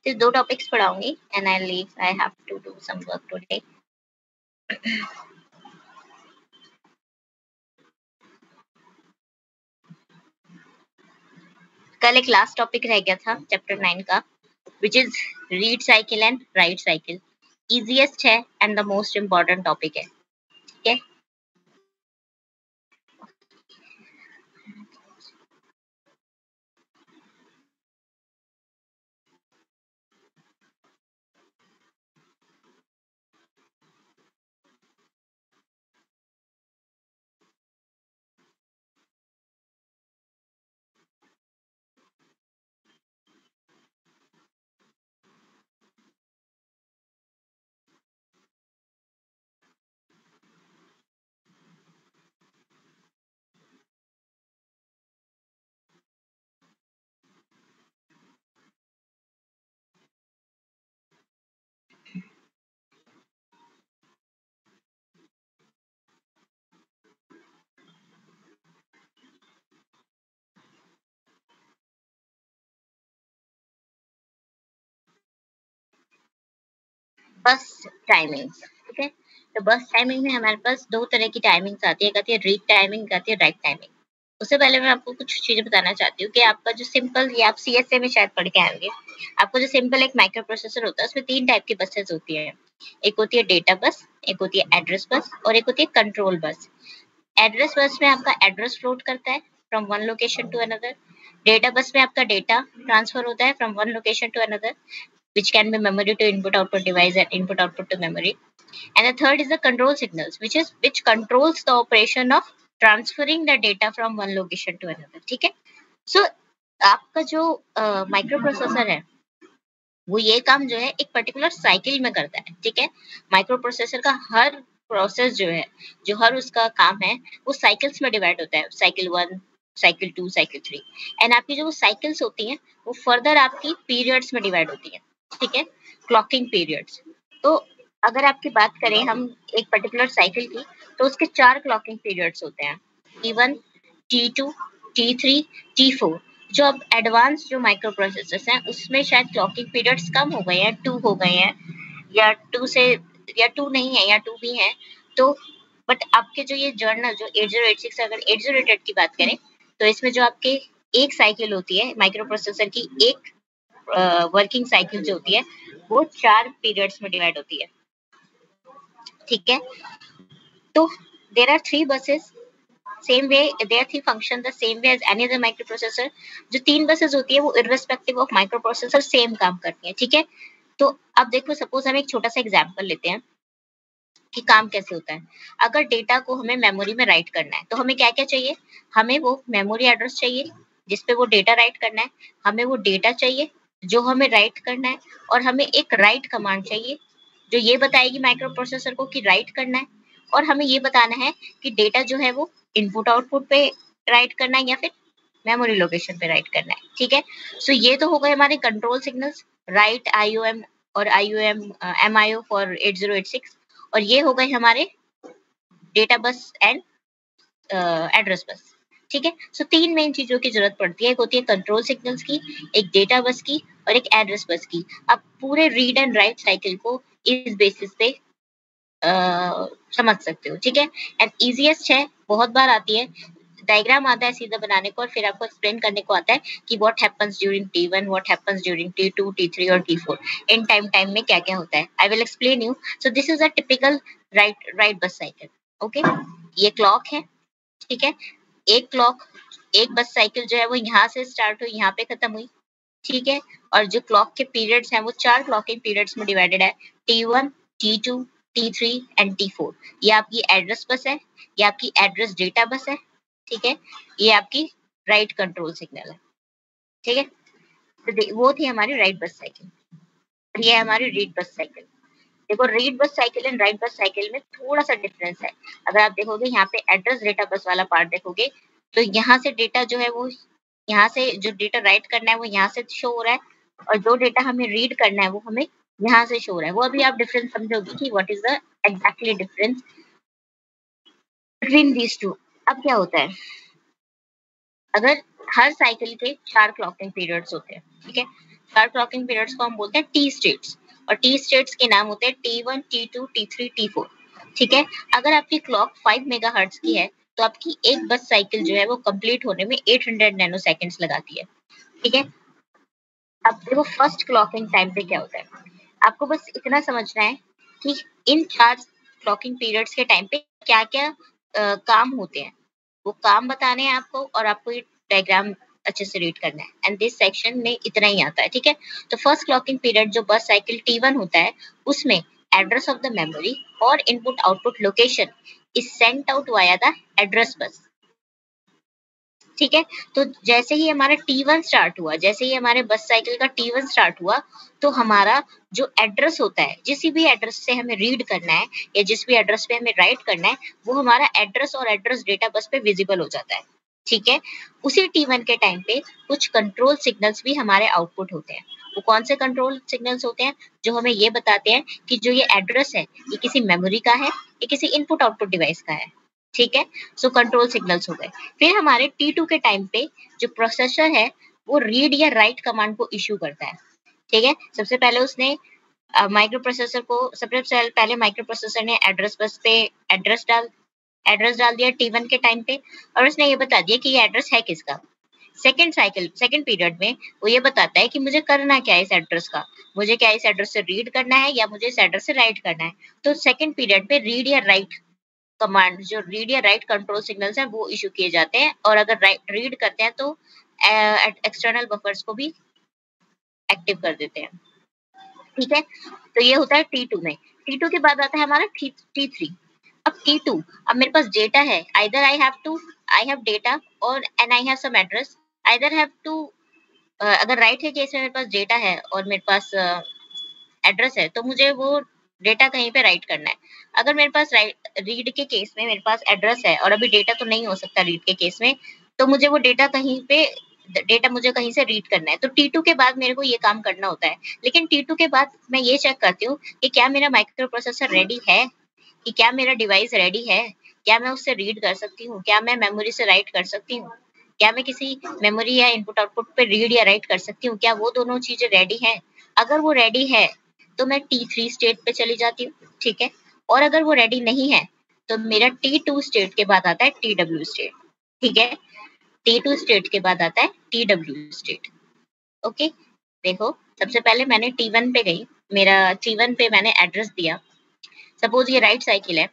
सिर्फ 2 टॉपिक्स पढ़ाऊंगी and I leave, I have to do some work today. कल एक लास्ट टॉपिक रह गया था चैप्टर 9 का, which is read cycle and write cycle। easiest है and the most important topic है, ठीक है। बस टाइमिंग, ठीक है। तो बस टाइमिंग में हमारे पास 2 तरह की टाइमिंग्स आती है, एक आती है रीड टाइमिंग, एक आती है राइट टाइमिंग। उससे पहले मैं आपको कुछ चीजें बताना चाहती हूँ कि आपका जो सिंपल, ये आप सीएसए में शायद पढ़ के आएंगे, आपको जो सिंपल एक माइक्रो प्रोसेसर होता है उसमें 3 टाइप की बसेस होती है। एक होती है डेटा बस, एक होती है एड्रेस बस और एक होती है कंट्रोल बस। एड्रेस बस में आपका एड्रेस फ्लोट करता है from one location to another. Data bus में आपका डेटा ट्रांसफर होता है from one location to another, which can be memory to input output device and input output to memory. And the third is the control signals, which controls the operation of transferring the data from one location to another, ठीक है। So आपका जो micro processor है वो ये काम जो है एक पर्टिकुलर साइकिल में करता है, ठीक है। माइक्रो प्रोसेसर का हर प्रोसेस जो है, जो हर उसका काम है वो साइकिल्स में डिवाइड होता है, साइकिल 1, साइकिल 2, साइकिल 3। एंड आपकी जो साइकिल्स होती हैं वो फर्दर आपकी पीरियड्स में डिवाइड होती है, ठीक है, क्लॉकिंग पीरियड्स। तो अगर आपकी बात करें हम एक पर्टिकुलर साइकिल की, तो उसके 4 क्लॉकिंग पीरियड्स होते हैं, T1, T2, T3, T4। जो अब एडवांस जो माइक्रो प्रोसेसर्स हैं उसमें शायद क्लॉकिंग पीरियड्स कम हो गए हैं, 2 हो गए हैं, या 2 से, या 2 नहीं है या 2 भी हैं। तो बट आपके जो ये जर्नल जो 8086, अगर 8088 की बात करें तो इसमें जो आपके एक साइकिल होती है माइक्रो प्रोसेसर की, एक वर्किंग साइकिल जो होती है वो 4 पीरियड्स में डिवाइड होती है, ठीक है। तो there are 3 buses, same way they are 3 function the same way as any other micro processor. जो 3 बसेस होती है वो irrespective of micro processor same काम करती है, ठीक है। तो अब देखो, सपोज हम एक छोटा सा एग्जांपल लेते हैं कि काम कैसे होता है। अगर डेटा को हमें मेमोरी में राइट करना है तो हमें क्या क्या चाहिए, हमें वो मेमोरी एड्रेस चाहिए जिसपे वो डेटा राइट करना है, हमें वो डेटा चाहिए जो हमें राइट करना है, और हमें एक राइट कमांड चाहिए जो ये बताएगी माइक्रो प्रोसेसर को कि राइट करना है, और हमें ये बताना है कि डेटा जो है वो इनपुट आउटपुट पे राइट करना है या फिर मेमोरी लोकेशन पे राइट करना है, ठीक है। सो ये तो हो गए हमारे कंट्रोल सिग्नल्स, राइट, आईओएम और आईओएम एमआईओ फॉर 8086, और ये हो गए हमारे data bus and address bus, ठीक है। सो 3 मेन चीजों की जरूरत पड़ती है, एक होती है कंट्रोल सिग्नल्स की, एक डेटा बस की और एक एड्रेस बस की। आप पूरे रीड एंड राइट साइकिल को इस बेसिस पे समझ सकते हो, ठीक है। एंड इजीएस्ट है, बहुत बार आती है, डायग्राम आता है सीधा बनाने को और फिर आपको एक्सप्लेन करने को आता है कि what happens during T1, what happens during T2, T3 और T4, इन टाइम में क्या क्या होता है। I will explain you. So this is a typical right bus cycle, okay. ये क्लॉक है, ठीक है। एक क्लॉक, एक बस साइकिल जो है वो यहाँ से स्टार्ट हुई, यहाँ पे खत्म हुई, ठीक है। और जो क्लॉक के पीरियड्स हैं वो 4 क्लॉकिंग पीरियड्स में डिवाइडेड है, T1, T2, T3 and T4। ये आपकी एड्रेस बस है, ये आपकी एड्रेस डेटा बस है, ठीक है। ये आपकी राइट कंट्रोल सिग्नल है, ठीक है। तो वो थी हमारी राइट बस साइकिल, और ये है हमारी रीड बस साइकिल। देखो, रीड बस cycle and write bus cycle में थोड़ा सा डिफरेंस है। अगर आप देखोगे यहाँ पे एड्रेस डेटा बस वाला पार्ट देखोगे तो यहाँ से डेटा जो है वो, यहाँ से जो डेटा राइट करना है वो यहाँ से शो हो रहा है, और जो डेटा हमें रीड करना है वो हमें यहाँ से शो हो रहा है। वो अभी आप डिफरेंस समझोगे कि what is the exactly difference between these two. अब क्या होता है, अगर हर साइकिल के 4 क्लॉकिंग पीरियड्स होते हैं, ठीक है। चार क्लॉकिंग पीरियड्स को हम बोलते हैं टी स्टेट्स, और टी स्टेट्स के नाम होते हैं T1, T2, T3, T4। ठीक है, अगर आपकी क्लॉक 5 मेगाहर्ट्ज की है तो आपकी एक बस साइकिल जो है वो कंप्लीट होने में 800 नैनो सेकेंड्स लगाती है। ठीक है, अब देखो फर्स्ट क्लॉकिंग टाइम पे क्या होता है, आपको बस इतना समझना है कि इन चार क्लॉकिंग पीरियड्स के टाइम पे क्या क्या काम होते हैं, वो काम बताने हैं आपको, और आपको ये डायग्राम अच्छे से रीड करना है। एंड दिस सेक्शन में इतना ही आता है। ठीक है, तो फर्स्ट क्लॉकिंग पीरियड जो बस साइकिल T1 होता है, उसमें एड्रेस ऑफ द मेमोरी और input output location is sent out via the address bus. ठीक है, तो जैसे ही हमारा T1 स्टार्ट हुआ, जैसे ही हमारे बस साइकिल का T1 स्टार्ट हुआ, तो हमारा जो एड्रेस होता है, जिस भी एड्रेस से हमें रीड करना है या जिस भी एड्रेस पे हमें राइट करना है, वो हमारा एड्रेस और एड्रेस डेटा बस पे विजिबल हो जाता है। ठीक है, उसी T1 के टाइम पे कुछ कंट्रोल सिग्नल्स भी हमारे आउटपुट होते हैं। वो कौन से कंट्रोल सिग्नल्स होते हैं, जो हमें ये बताते हैं कि जो ये एड्रेस है, ये किसी मेमोरी का है या किसी इनपुट आउटपुट डिवाइस का है। ठीक है, सो कंट्रोल सिग्नल्स हो गए। फिर हमारे T2 के टाइम पे जो प्रोसेसर है वो रीड या राइट कमांड को इश्यू करता है। ठीक है, सबसे पहले उसने माइक्रो प्रोसेसर को, सबसे पहले माइक्रो प्रोसेसर ने एड्रेस बस पे एड्रेस डाल दिया T1 के टाइम पे, और उसने ये बता दिया कि ये एड्रेस है किसका। सेकंड पीरियड में वो ये बताता है कि मुझे करना क्या है इस एड्रेस का, मुझे क्या इस एड्रेस से रीड करना है या मुझे इस एड्रेस से राइट करना है। तो सेकंड पीरियड पे रीड या राइट कमांड, जो रीड या राइट कंट्रोल सिग्नल्स हैं वो इशू किए जाते हैं, और अगर रीड करते हैं तो एक्सटर्नल बफर्स को भी एक्टिव कर देते हैं। ठीक है, तो ये होता है T2 में। T2 के बाद आता है हमारा T3। अब T2, अब मेरे पास डेटा है, आइदर आई हैव डेटा और and I have some address, either have two, अगर राइट के केस में मेरे पास डेटा है और मेरे पास एड्रेस है, तो मुझे वो डेटा कहीं पे राइट करना है। अगर मेरे पास रीड के केस में मेरे पास एड्रेस है और अभी डेटा तो नहीं हो सकता रीड के केस में, तो मुझे वो डेटा मुझे कहीं से रीड करना है। तो T2 के बाद मेरे को ये काम करना होता है। लेकिन T2 के बाद मैं ये चेक करती हूँ कि क्या मेरा माइक्रो प्रोसेसर रेडी है, कि क्या मेरा डिवाइस रेडी है, क्या मैं उससे रीड कर सकती हूँ, क्या मैं मेमोरी से राइट कर सकती हूँ, क्या मैं किसी मेमोरी या इनपुट आउटपुट पे रीड या राइट कर सकती हूँ, क्या वो दोनों चीजें रेडी हैं। अगर वो रेडी है तो मैं T3 स्टेट पे चली जाती हूँ। ठीक है, और अगर वो रेडी नहीं है तो मेरा T2 स्टेट के बाद आता है TW स्टेट। ठीक है, T2 स्टेट के बाद आता है TW स्टेट। ओके, देखो सबसे पहले मैंने T1 पे गई, मेरा T1 पे मैंने एड्रेस दिया। सपोज ये राइट साइकिल है,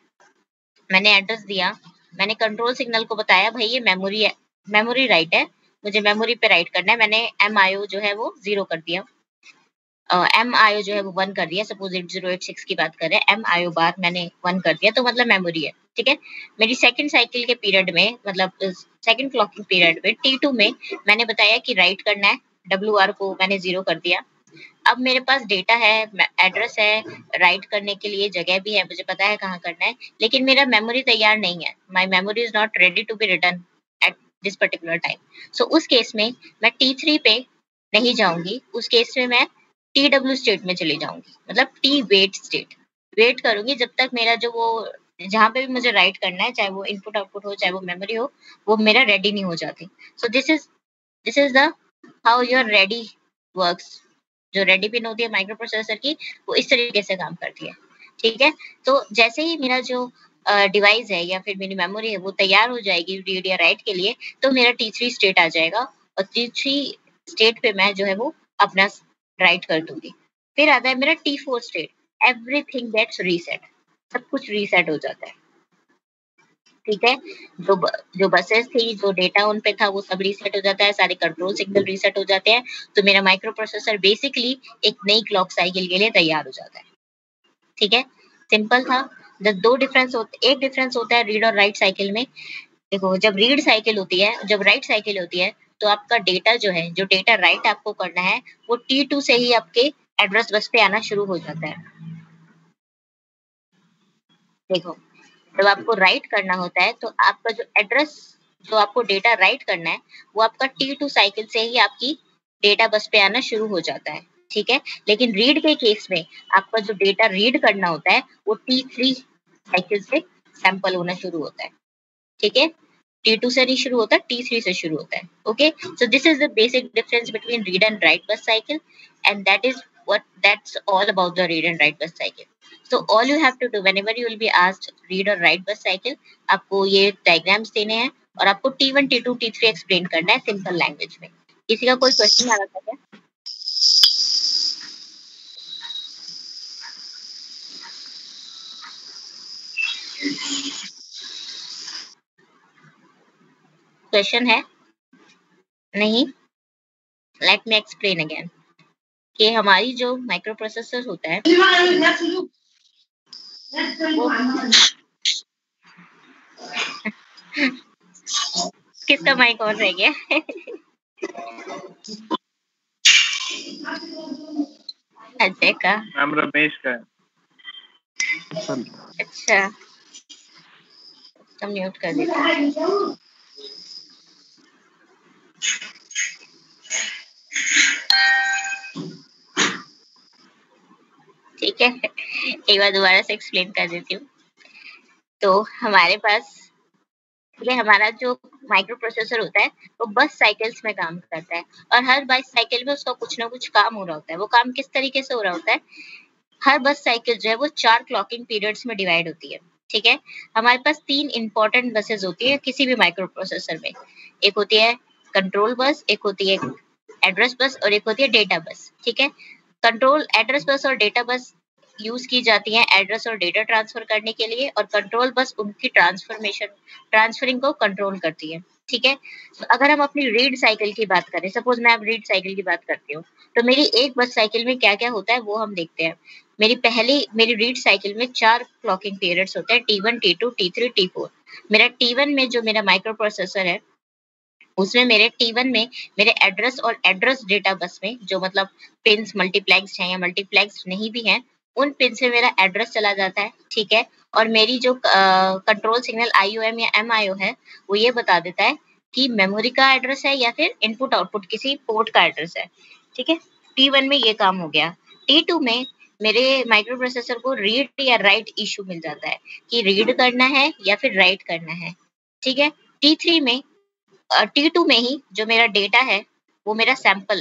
मैंने एड्रेस दिया, मैंने कंट्रोल सिग्नल को बताया भाई ये मेमोरी है, मेमोरी राइट है, मुझे मेमोरी पे राइट करना है। मैंने MIO जो है वो 0 कर दिया, MIO जो है वो 1 कर दिया। सपोज 8086 की बात करें, MIO बार मैंने 1 कर दिया, तो मतलब मेमोरी है। ठीक है, मेरी सेकंड साइकिल के पीरियड में, मतलब सेकंड क्लॉकिंग पीरियड में T2 में मैंने बताया कि राइट करना है, WR को मैंने 0 कर दिया। अब मेरे पास डेटा है, एड्रेस है, राइट करने के लिए जगह भी है, मुझे पता है कहाँ करना है, लेकिन मेरा मेमोरी तैयार नहीं है। My memory is not ready to be return at this particular time. So उस केस में मैं T3 पे नहीं जाऊंगी, उस केस में मैं TW स्टेट में चली जाऊंगी, मतलब T वेट स्टेट। वेट करूंगी जब तक मेरा जो वो, जहाँ पे भी मुझे राइट करना है, चाहे वो इनपुट आउटपुट हो चाहे वो मेमोरी हो, वो मेरा रेडी नहीं हो जाती। सो this is the how your ready works. जो रेडी पिन होती है माइक्रो प्रोसेसर की, वो इस तरीके से काम करती है। ठीक है, तो जैसे ही मेरा जो डिवाइस है या फिर मेरी मेमोरी है वो तैयार हो जाएगी रीड या राइट के लिए, तो मेरा T3 स्टेट आ जाएगा, और T3 स्टेट पे मैं जो है वो अपना राइट कर दूंगी। फिर आता है मेरा T4 state, everything gets reset, सब कुछ रीसेट हो जाता है। ठीक है, जो बसेस थी, जो डेटा उन पे था, वो सब रीसेट हो जाता है, सारे कंट्रोल सिग्नल रीसेट हो जाते हैं, तो मेरा माइक्रो प्रोसेसर बेसिकली एक नई क्लॉक साइकिल के लिए तैयार हो जाता है। ठीक है, सिंपल था। एक डिफरेंस होता है रीड और राइट साइकिल में। देखो जब रीड साइकिल होती है, जब राइट साइकिल होती है, तो आपका डेटा जो है, जो डेटा राइट आपको करना है, वो T2 से ही आपके एड्रेस बस पे आना शुरू हो जाता है। देखो जब आपको राइट करना होता है, तो आपका जो एड्रेस, जो आपको डेटा राइट करना है, वो आपका T2 साइकिल से ही आपकी डेटा बस पे आना शुरू हो जाता है। ठीक है, लेकिन रीड के केस में आपका जो डेटा रीड करना होता है, वो T3 साइकिल से सैंपल होना शुरू होता है। ठीक है, T2 से नहीं शुरू होता, T3 से शुरू होता है. Okay, so this is the basic difference between read and write bus cycle, and that's all about the read and write bus cycle. So all you have to do whenever you will be asked read or write bus cycle, आपको ये diagrams देने हैं और आपको T1, T2, T3 explain करना है simple language में. किसी का कोई क्वेश्चन आ रहा था क्या? क्वेश्चन है? नहीं? लेट मी एक्सप्लेन अगेन कि हमारी जो माइक्रो प्रोसेसर होता है किसका माइक ऑन रह गया? अजय का. मैम रमेश का है. अच्छा, तो म्यूट कर देता हूं. ठीक है, एक बार दोबारा से एक्सप्लेन कर देती हूँ. तो हमारे पास ये हमारा जो माइक्रो प्रोसेसर होता है वो बस साइकिल्स में काम करता है, और हर बस साइकिल में उसका कुछ ना कुछ काम हो रहा होता है. वो काम किस तरीके से हो रहा होता है? हर बस साइकिल जो है वो 4 क्लॉकिंग पीरियड्स में डिवाइड होती है. ठीक है, हमारे पास 3 इंपॉर्टेंट बसेस होती है किसी भी माइक्रो प्रोसेसर में. एक होती है कंट्रोल बस, एक होती है एड्रेस बस और एक होती है डेटा बस. ठीक है, कंट्रोल एड्रेस बस और डेटा बस यूज की जाती हैं एड्रेस और डेटा ट्रांसफर करने के लिए, और कंट्रोल बस उनकी ट्रांसफरिंग को कंट्रोल करती है. ठीक है, तो अगर हम अपनी रीड साइकिल की बात करें, सपोज मैं अब रीड साइकिल की बात करती हूँ, तो मेरी एक बस साइकिल में क्या क्या होता है वो हम देखते हैं. मेरी रीड साइकिल में 4 क्लॉकिंग पीरियड्स होते हैं, T1, T2, T3, T4. मेरा T1 में जो मेरा माइक्रो प्रोसेसर है उसमें मेरे T1 में मेरे एड्रेस और एड्रेस डेटा बस में जो मतलब पिन्स मल्टीप्लेक्स हैं या मल्टीप्लेक्स नहीं भी हैं, उन पिन से मेरा एड्रेस चला जाता है. ठीक है, और मेरी जो कंट्रोल सिग्नल IOM या MIO है वो ये बता देता है कि मेमोरी का एड्रेस है या फिर इनपुट आउटपुट किसी पोर्ट का एड्रेस है. ठीक है, T1 में ये काम हो गया. T2 में मेरे माइक्रो प्रोसेसर को रीड या राइट इशू मिल जाता है कि रीड करना है या फिर राइट करना है. ठीक है, T3 में T2 में ही जो मेरा डेटा है वो मेरा सैंपल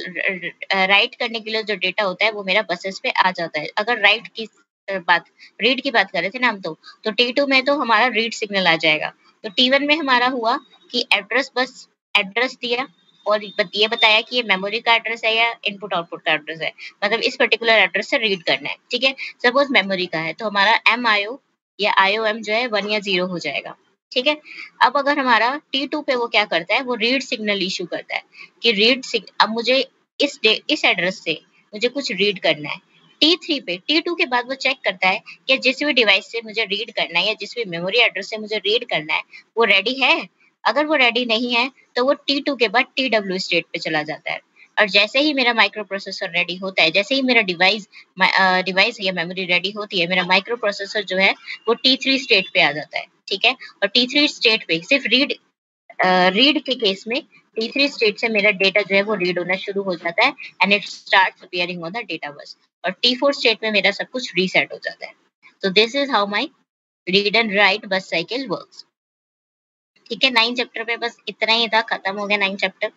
राइट करने के लिए जो डेटा होता है वो मेरा बसेस पे आ जाता है. अगर राइट की बात रीड की बात कर रहे थे ना हम, तो T2 में तो हमारा रीड सिग्नल आ जाएगा. तो T1 में हमारा हुआ कि एड्रेस बस एड्रेस दिया और ये बताया कि ये मेमोरी का एड्रेस है या इनपुट आउटपुट का एड्रेस है, मतलब इस पर्टिकुलर एड्रेस से रीड करना है. ठीक है, सपोज मेमोरी का है तो हमारा MIO या IOM जो है 1 या 0 हो जाएगा. ठीक है, अब अगर हमारा T2 पे वो क्या करता है, वो रीड सिग्नल इशू करता है कि अब मुझे इस एड्रेस से मुझे कुछ रीड करना है. T3 पे T2 के बाद वो चेक करता है कि जिस भी डिवाइस से मुझे रीड करना है या जिस भी मेमोरी एड्रेस से मुझे रीड करना है वो रेडी है. अगर वो रेडी नहीं है तो वो T2 के बाद TW स्टेट पे चला जाता है. और जैसे ही मेरा माइक्रो प्रोसेसर रेडी होता है, जैसे ही मेरा डिवाइस या मेमोरी रेडी होती है, मेरा माइक्रो प्रोसेसर जो है वो T3 स्टेट पे आ जाता है. ठीक है, और T3 स्टेट पे सिर्फ रीड के केस में T3 स्टेट से मेरा डेटा जो है वो रीड होना शुरू हो जाता है and it starts appearing on the data bus, और T4 स्टेट में मेरा सब कुछ रीसेट हो जाता है. तो this is how my read and write bus cycle works. ठीक है, 9 चैप्टर पे बस इतना ही था, खत्म हो गया 9 चैप्टर,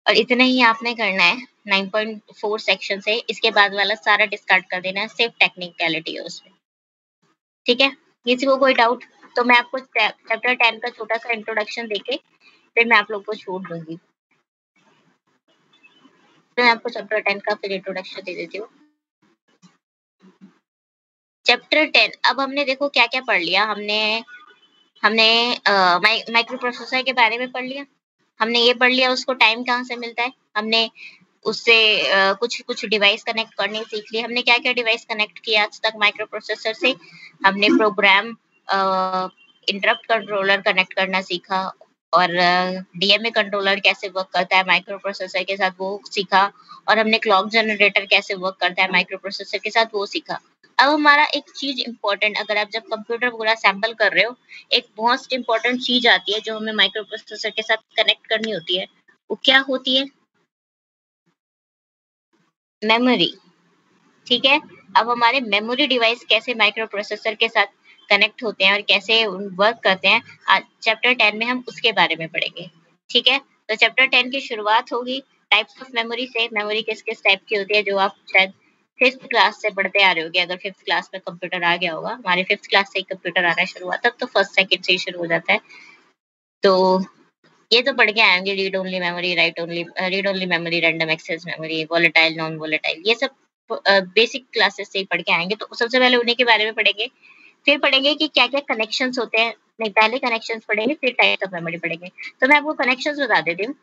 और इतना ही आपने करना है 9.4 सेक्शन से. इसके बाद वाला सारा डिस्कार्ड कर देना है, सिर्फ टेक्निकलिटी है उसमें. ठीक है, किसी को कोई डाउट तो मैं आपको चैप्टर 10 का छोटा सा इंट्रोडक्शन देके फिर मैं आप लोग को छोड़ दूंगी. तो मैं आपको चैप्टर 10 का फिर इंट्रोडक्शन दे देती हूँ. चैप्टर 10 अब हमने देखो क्या क्या पढ़ लिया. हमने माइक्रो प्रोसेसर के बारे में पढ़ लिया, हमने ये पढ़ लिया उसको टाइम कहाँ से मिलता है, हमने उससे कुछ डिवाइस कनेक्ट करने सीख लिए. हमने क्या क्या डिवाइस कनेक्ट किया आज तक माइक्रो प्रोसेसर से. हमने प्रोग्राम इंटरप्ट कंट्रोलर कनेक्ट करना सीखा, और DMA कंट्रोलर कैसे वर्क करता है माइक्रो प्रोसेसर के साथ वो सीखा, और हमने क्लॉक जनरेटर कैसे वर्क करता है माइक्रो प्रोसेसर के साथ वो सीखा. अब हमारा एक चीज इम्पोर्टेंट, अगर आप जब कंप्यूटर पूरा सैंपल कर रहे हो, एक मोस्ट इम्पोर्टेंट चीज आती है जो हमें माइक्रो प्रोसेसर के साथ कनेक्ट करनी होती है. वो क्या होती है? मेमोरी. ठीक है, अब हमारे मेमोरी डिवाइस कैसे माइक्रो प्रोसेसर के साथ कनेक्ट होते हैं और कैसे वर्क करते हैं, आज चैप्टर 10 में हम उसके बारे में पढ़ेंगे। ठीक है, तो चैप्टर 10 की शुरुआत होगी टाइप्स ऑफ मेमोरी से। मेमोरी किस किस टाइप की होती है, जो आप शायद 5th क्लास से पढ़ते आ रहे होगे। अगर 5th क्लास में कंप्यूटर आ गया होगा, हमारे 5th क्लास से ही कंप्यूटर आना शुरू हुआ, तब तो फर्स्ट सेकंड से ही शुरू हो जाता है। तो ये तो पढ़ के आएंगे, read only memory, read only memory, random access memory, volatile, non volatile, ये सब बेसिक क्लासेस से ही पढ़ के आएंगे। तो सबसे पहले उन्हीं के बारे में पढ़ेंगे, फिर पढ़ेंगे कि क्या क्या कनेक्शंस होते हैं। नहीं, पहले कनेक्शंस पढ़ेंगे, फिर टाइप्स ऑफ मेमोरी पढ़ेंगे। तो मैं आपको कनेक्शंस बता देती हूँ।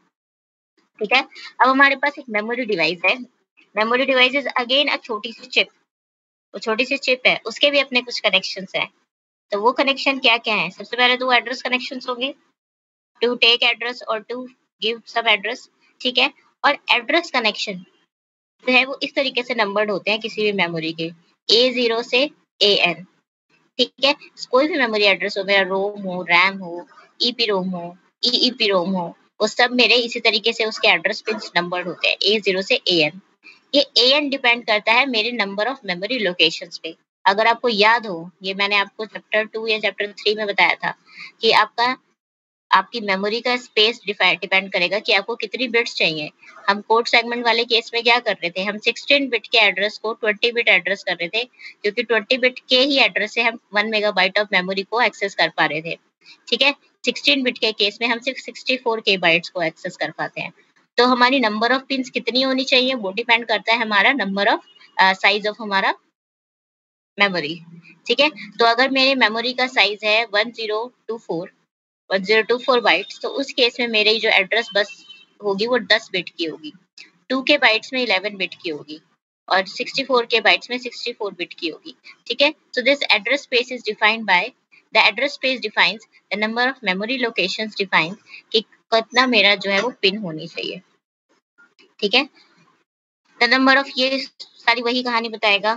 ठीक है, अब हमारे पास एक मेमोरी डिवाइस है। Memory device is again a छोटी सी चिप। वो छोटी सी चिप है, उसके भी अपने कुछ कनेक्शंस हैं। तो वो कनेक्शन क्या क्या है? सबसे पहले तो एड्रेस कनेक्शंस होंगे, टू टेक एड्रेस और टू गिव सब एड्रेस। ठीक है, और एड्रेस कनेक्शन जो है वो इस तरीके से नंबर्ड होते हैं किसी भी मेमोरी के, A0 से AN। ठीक है, कोई भी मेमोरी एड्रेस हो, मेरा रोम हो, रैम हो, EPROM हो, EEPROM हो, वो सब मेरे इसी तरीके से उसके एड्रेस पिन्स नंबर्ड होते हैं A0 से AN। ये AN डिपेंड करता है मेरे नंबर ऑफ मेमोरी लोकेशंस पे। अगर आपको याद हो, ये मैंने आपको चैप्टर 2 या चैप्टर 3 में बताया था कि आपकी मेमोरी का स्पेस डिपेंड करेगा कि आपको कितनी बिट्स चाहिए। हम कोड सेगमेंट वाले केस में क्या कर रहे थे, हम 16 बिट के एड्रेस को 20 बिट एड्रेस कर रहे थे, क्योंकि 20 बिट के ही एड्रेस से हम 1 मेगाबाइट ऑफ मेमोरी को एक्सेस कर पा रहे थे। ठीक है, 16 बिट के केस में हम सिर्फ 64 के बाइट्स को एक्सेस कर पाते हैं। तो हमारी नंबर ऑफ पिन्स कितनी होनी चाहिए, वो डिपेंड करता है हमारा नंबर ऑफ साइज ऑफ हमारा मेमोरी। ठीक है, तो अगर मेरे मेमोरी का साइज है 1024 बाइट्स, तो उस केस में मेरी जो एड्रेस बस होगी वो 10 बिट की होगी, 2 के बाइट्स में 11 बिट की होगी और 64 के बाइट्स में 64 बिट की होगी। ठीक है, so this address space is defined by the address space defines the number of memory locations define कि कितना मेरा जो है वो पिन होनी चाहिए। ठीक है, द नंबर ऑफ, ये सारी वही कहानी बताएगा।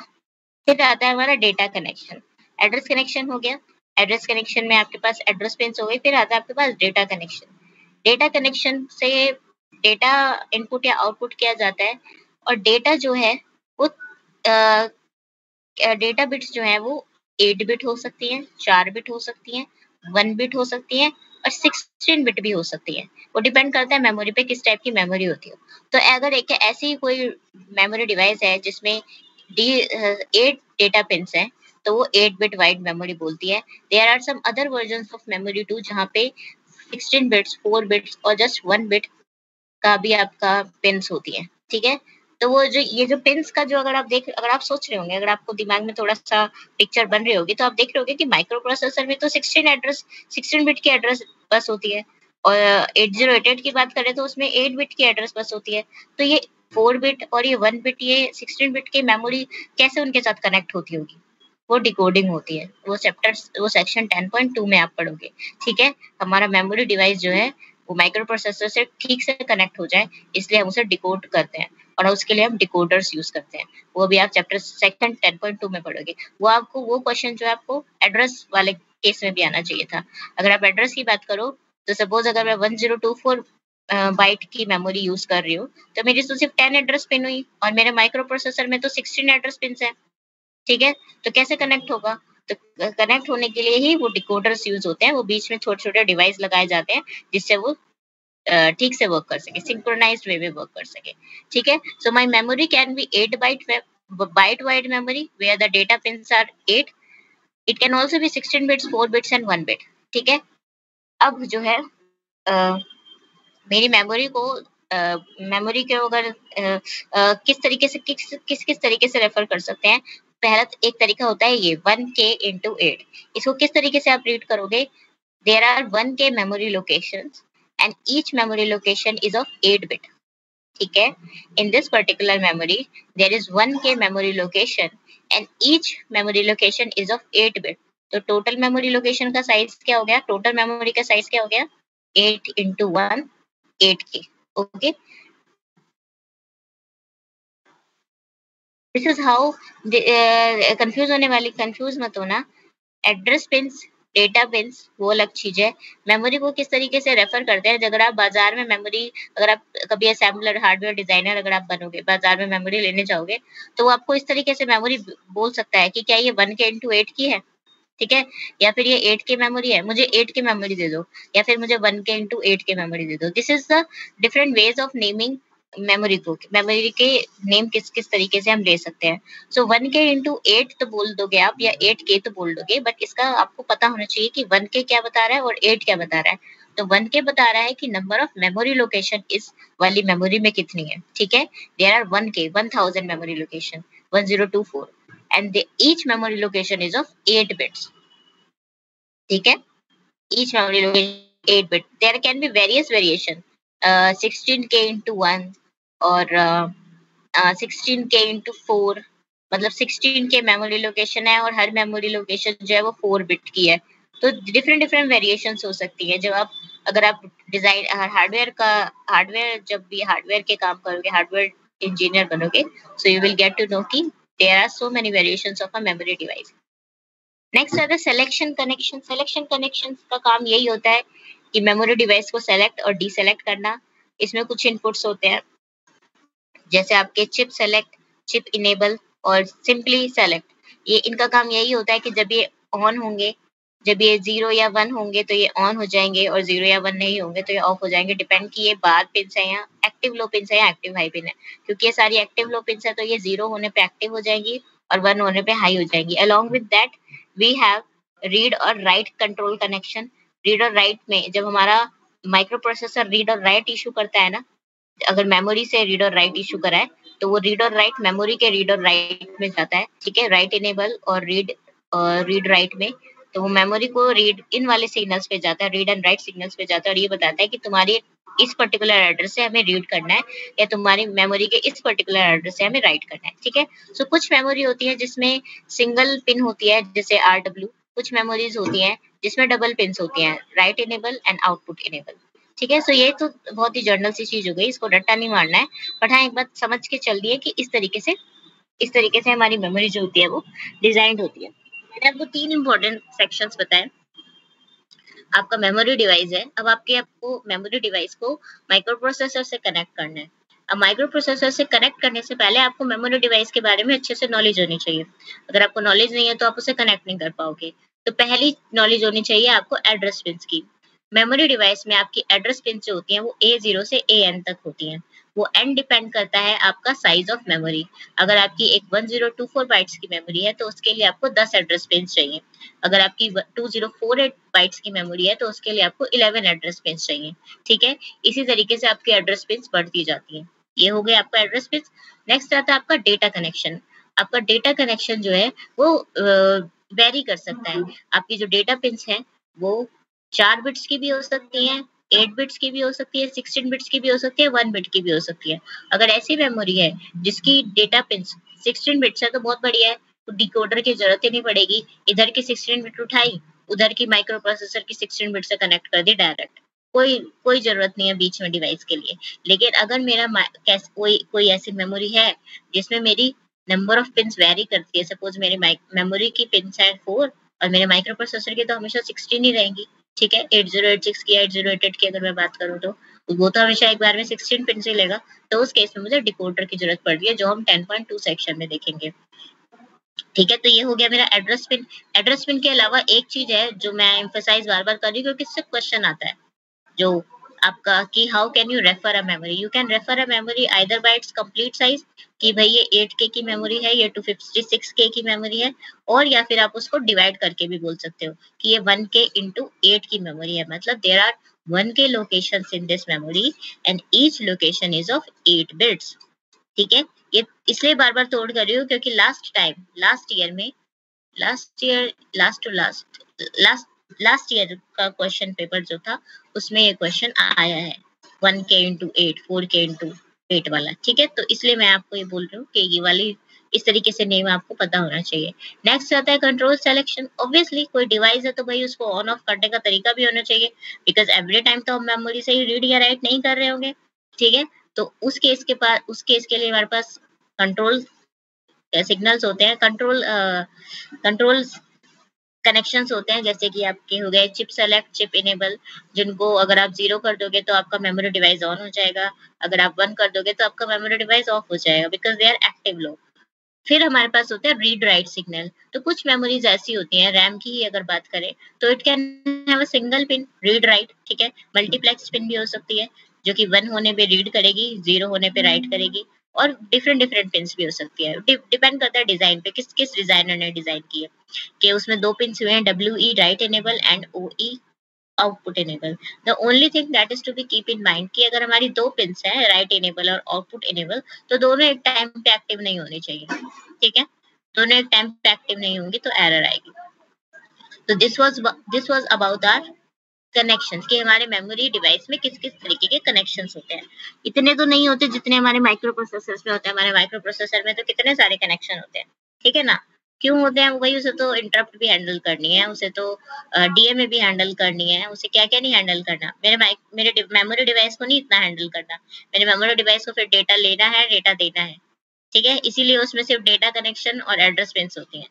फिर आता है हमारा डेटा कनेक्शन। एड्रेस कनेक्शन हो गया, एड्रेस कनेक्शन में आपके पास एड्रेस पिन्स हो गए। फिर आता है आपके पास डेटा कनेक्शन। डेटा कनेक्शन से डेटा इनपुट या आउटपुट किया जाता है, और डेटा जो है वो डेटा बिट्स जो है वो 8 बिट हो सकती हैं, 4 बिट हो सकती हैं, 1 बिट हो सकती हैं और 16 बिट भी हो सकती है। वो डिपेंड करता है मेमोरी पे, किस टाइप की मेमोरी होती है। तो अगर एक ऐसी कोई मेमोरी डिवाइस है जिसमें 8 डेटा पिन्स हैं, तो वो 8 बिट वाइड मेमोरी बोलती है। There are some other versions of memory too, जहाँ पे 16 बिट्स, 4 बिट्स और जस्ट 1 बिट का भी आपका पिन्स होती है। ठीक है, तो वो जो ये जो पिन्स का जो अगर आप सोच रहे होंगे, अगर आपको दिमाग में थोड़ा सा पिक्चर बन रही होगी, तो आप देख रहे होगे कि माइक्रो प्रोसेसर में तो 16 बिट की एड्रेस बस होती है, और 8088 की बात करें तो उसमें 8 बिट की एड्रेस बस होती है। तो ये 4 बिट और ये 1 बिट, ये 16 बिट की मेमोरी कैसे उनके साथ कनेक्ट होती होगी? वो डिकोडिंग होती है। वो सेक्शन 10.2 में आप पढ़ोगे। ठीक है, हमारा मेमोरी डिवाइस जो है वो माइक्रो प्रोसेसर से ठीक से कनेक्ट हो जाए, इसलिए हम उसे डिकोड करते हैं, और उसके लिए हम डिकोडर्स यूज करते हैं। वो भी आप चैप्टर सेक्शन 10.2 में पढ़ोगे। वो क्वेश्चन जो है आपको एड्रेस वाले केस में भी आना चाहिए था। अगर आप एड्रेस की बात करो, तो सपोज अगर मैं 1024 बाइट की मेमोरी यूज कर रही हूँ, तो मेरी तो सिर्फ 10 एड्रेस पिन हुई, और मेरे माइक्रो प्रोसेसर में तो 16 एड्रेस पिन है। ठीक है, तो कैसे कनेक्ट होगा? तो कनेक्ट होने के लिए ही वो डिकोडर्स यूज होते हैं। वो बीच में छोटे-छोटे डिवाइस लगाए जाते हैं, जिससे वो ठीक से वर्क कर सके, सिंक्रोनाइज्ड वे में वर्क कर सके। ठीक है, so my memory can be 8 byte wide memory where the data pins are 8। It can also be 16 bits, 4 bits and 1 bit. ठीक है, अब जो है मेरी मेमोरी को मेमोरी के अगर किस तरीके से किस तरीके से रेफर कर सकते हैं। पहला एक तरीका होता है ये 1K into 8। इसको किस तरीके से आप रीड करोगे? There are 1K memory locations and each memory location is of 8 bit. ठीक है, in this particular memory there is 1K memory location and each memory location is of 8 bit. तो total memory location का size क्या हो गया? Total memory का size क्या हो गया? 8 into 1, 8K। Okay, this is how confuse मत होना। एड्रेस पिन्स, डेटा पिन्स वो अलग चीज है। मेमोरी को किस तरीके से रेफर करते हैं? अगर आप बाजार में मेमोरी, अगर आप कभी असेंबलर, हार्डवेयर डिजाइनर अगर आप बनोगे, बाजार में मेमोरी लेने जाओगे, तो वो आपको इस तरीके से मेमोरी बोल सकता है कि क्या ये 1K into 8 की है? ठीक है, या फिर ये 8 की मेमोरी है, मुझे 8 की मेमोरी दे दो, या फिर मुझे 1 के इंटू 8 की मेमोरी दे दो। This is the different ways of naming memory को, मेमोरी के नेम किस किस तरीके से हम ले सकते हैं। सो 1 के इंटू 8 तो बोल दोगे आप, या 8 के तो बोल दोगे, बट इसका आपको पता होना चाहिए कि 1 के क्या बता रहा है और 8 क्या बता रहा है। तो 1 के बता रहा है कि नंबर ऑफ मेमोरी लोकेशन इस वाली मेमोरी में कितनी है, ठीक है। देयर आर 1 के 1000 memory location, 1024, and each memory location is of 8 bits, ठीक है। each memory location 8 bit, there can be various variation, 16k into 1 और 16k into 4, मतलब 16k मेमोरी लोकेशन है और हर मेमोरी लोकेशन जो है वो 4 बिट की है। तो डिफरेंट डिफरेंट वेरिएशंस हो सकती है। जब आप अगर आप डिजाइन हार्डवेयर जब भी हार्डवेयर के काम करोगे, हार्डवेयर इंजीनियर बनोगे, so you will get to know कि there are so many variations of a memory device. Next आता है सिलेक्शन कनेक्शन। सिलेक्शन कनेक्शन का काम यही होता है कि मेमोरी डिवाइस को सेलेक्ट और डीसेलेक्ट करना। इसमें कुछ इनपुट्स होते हैं, जैसे आपके चिप सेलेक्ट, चिप इनेबल और सिंपली सेलेक्ट। ये इनका काम यही होता है कि जब ये ऑन होंगे, जब ये 0 या 1 होंगे तो ये ऑन हो जाएंगे, और 0 या 1 नहीं होंगे तो ये ऑफ हो जाएंगे। डिपेंड कि ये बार पिन्स है या एक्टिव लो पिन्स है या एक्टिव हाई पिन है। क्योंकि ये सारी एक्टिव लो पिन्स है तो ये 0 होने पे एक्टिव हो जाएंगी और 1 होने पे हाई हो जाएंगी। Along with that we have read और राइट कंट्रोल कनेक्शन। रीड और राइट में जब हमारा माइक्रो प्रोसेसर रीड और राइट इशू करता है ना, अगर मेमोरी से रीड और राइट इशू करा है तो वो रीड और राइट मेमोरी के रीड और राइट में जाता है, ठीक है। राइट इनेबल और रीड राइट में, तो वो मेमोरी को रीड इन वाले सिग्नल्स पे जाता है, रीड एंड राइट सिग्नल्स पे जाता है, और ये बताता है कि तुम्हारी इस पर्टिकुलर एड्रेस से हमें रीड करना है या तुम्हारी मेमोरी के इस पर्टिकुलर एड्रेस से हमें राइट करना है, ठीक है। सो कुछ मेमोरी होती है जिसमें सिंगल पिन होती है, जैसे RW। कुछ मेमोरीज होती हैं जिसमें डबल पिन्स होती हैं, write enable and output enable, ठीक है। सो ये तो बहुत ही जर्नल सी चीज हो गई, इसको रट्टा नहीं मारना है, बट हाँ एक बात समझ के चल दी है कि इस तरीके से हमारी मेमोरी जो होती है वो डिजाइंड होती है। मैंने आपको 3 इंपॉर्टेंट सेक्शंस बताए। आपका मेमोरी डिवाइस है, अब आपको मेमोरी डिवाइस को माइक्रो प्रोसेसर से कनेक्ट करना है। अब माइक्रो प्रोसेसर से कनेक्ट करने से पहले आपको मेमोरी डिवाइस के बारे में अच्छे से नॉलेज होनी चाहिए। अगर आपको नॉलेज नहीं है तो आप उसे कनेक्ट नहीं कर पाओगे। तो पहली नॉलेज होनी चाहिए आपको एड्रेस पिन्स की। मेमोरी डिवाइस में आपकी एड्रेस पिन्स जो होती हैं वो A0 से AN तक होती हैं। वो N डिपेंड करता है आपका साइज ऑफ मेमोरी। अगर आपकी एक 1024 बाइट्स की मेमोरी है तो उसके लिए आपको 10 एड्रेस पिन्स चाहिए। अगर आपकी 2048 बाइट्स की मेमोरी है तो उसके लिए आपको 11 एड्रेस पिन्स चाहिए, ठीक है। इसी तरीके से आपकी एड्रेस पिन्स बढ़ती जाती हैं। ये हो गया आपका एड्रेस पिन्स। नेक्स्ट आता है आपका डेटा कनेक्शन। आपका डेटा कनेक्शन जो है वो वेरी कर सकता है। आपकी जो डेटा पिन्स हैं वो 4 बिट्स की भी हो सकती हैं, 8 बिट्स की भी हो सकती है, 16 बिट्स की भी हो सकती है, 1 बिट की भी हो सकती है। अगर ऐसी मेमोरी है जिसकी डेटा पिन्स 16 बिट्स है तो बहुत बढ़िया है, तो डिकोडर की जरूरत ही नहीं पड़ेगी। इधर की 16 बिट उठाई, उधर की माइक्रो प्रोसेसर की 16 बिट से कनेक्ट कर दी डायरेक्ट। कोई कोई जरूरत नहीं है बीच में डिवाइस के लिए। लेकिन अगर मेरा कोई ऐसी मेमोरी है जिसमें मेरी नंबर ऑफ पिन्स वेरी करती है, सपोज मेरी मेमोरी की पिन्स है 4 और मेरे माइक्रो प्रोसेसर की तो हमेशा 16 ही रहेंगी, ठीक है। 8086 की 8088 की अगर मैं बात करूँ तो वो तो हमेशा एक बार में 16 पिन से लेगा। तो उस केस में मुझे डिकोडर की जरूरत पड़ रही है, जो हम 10.2 सेक्शन में देखेंगे, ठीक है। तो ये हो गया मेरा एड्रेस पिन। एड्रेस पिन के अलावा एक चीज है जो मैं एम्फसाइज बार बार कर रही हूँ क्योंकि इससे क्वेश्चन आता है, जो आपका कि how can you refer a memory. You can refer a memory either bye it's complete size, कि भाई ये 8K की मेमोरी है, ये 256K की मेमोरी है, और या फिर आप उसको डिवाइड करके भी बोल सकते हो कि ये 1K into 8 की मेमोरी है। मतलब there are 1K locations in this memory and each location is of 8 bits, ठीक है। ये इसलिए बार बार तोड़ कर रही हूँ क्योंकि लास्ट ईयर में लास्ट ईयर का क्वेश्चन पेपर जो था उसमें ये क्वेश्चन आया है, 1K into 8, 4K into 8 वाला, ठीक है। तो इसलिए मैं आपको ये बोल रही हूँ कि ये वाली इस तरीके से नेम आपको पता होना चाहिए। नेक्स्ट आता है कंट्रोल सिलेक्शन। ऑब्वियसली कोई डिवाइस है तो भाई उसको ऑन ऑफ करने का तरीका भी होना चाहिए, बिकॉज एवरी टाइम तो हम मेमोरी से ही रीड या राइट नहीं कर रहे होंगे, ठीक है। तो उस केस के लिए हमारे पास कंट्रोल सिग्नल्स होते हैं, कंट्रोल कनेक्शंस होते हैं, जैसे कि आपके हो गए चिप सेलेक्ट, चिप इनेबल, जिनको अगर आप 0 कर दोगे तो आपका मेमोरी डिवाइस ऑन हो जाएगा, अगर आप 1 कर दोगे तो आपका मेमोरी डिवाइस ऑफ हो जाएगा, because they are active low. फिर हमारे पास होता है रीड राइट सिग्नल। तो कुछ मेमोरीज ऐसी होती हैं, रैम की ही अगर बात करें तो it can have a single pin read write, ठीक है। मल्टीप्लेक्स पिन भी हो सकती है जो कि 1 होने पे रीड करेगी, 0 होने पे राइट करेगी, और डिफरेंट डिफरेंट पिन्स भी हो सकती है। डिपेंड करता है डिजाइन पे, किस किस डिजाइनर ने डिजाइन की है, कि उसमें 2 पिन्स हुए हैं, WE write enable and OE output enable. The only thing that is to be keep in mind कि अगर हमारी 2 पिन्स हैं, राइट इनेबल और आउटपुट इनेबल, तो दोनों एक टाइम पे एक्टिव नहीं होनी चाहिए, ठीक है। दोनों एक टाइम पे एक्टिव नहीं होंगी तो एरर आएगी। तो this was about our connections, कि हमारे मेमोरी डिवाइस में किस किस तरीके के कनेक्शंस होते हैं। इतने तो नहीं होते जितने हमारे माइक्रो प्रोसेसर्स में होते हैं। हमारे माइक्रो प्रोसेसर में तो कितने सारे कनेक्शन होते हैं, ठीक है ना। क्यों होते हैं वही, उसे तो इंटरप्ट भी हैंडल करनी है, उसे तो डीएमए भी हैंडल करनी है, उसे क्या क्या नहीं हैंडल करना। मेरे मेमोरी डिवाइस को नहीं इतना हैंडल करना। मेरे मेमोरी डिवाइस को फिर डेटा लेना है, डेटा देना है, ठीक है। इसीलिए उसमें सिर्फ डेटा कनेक्शन और एड्रेस पिन्स होती हैं।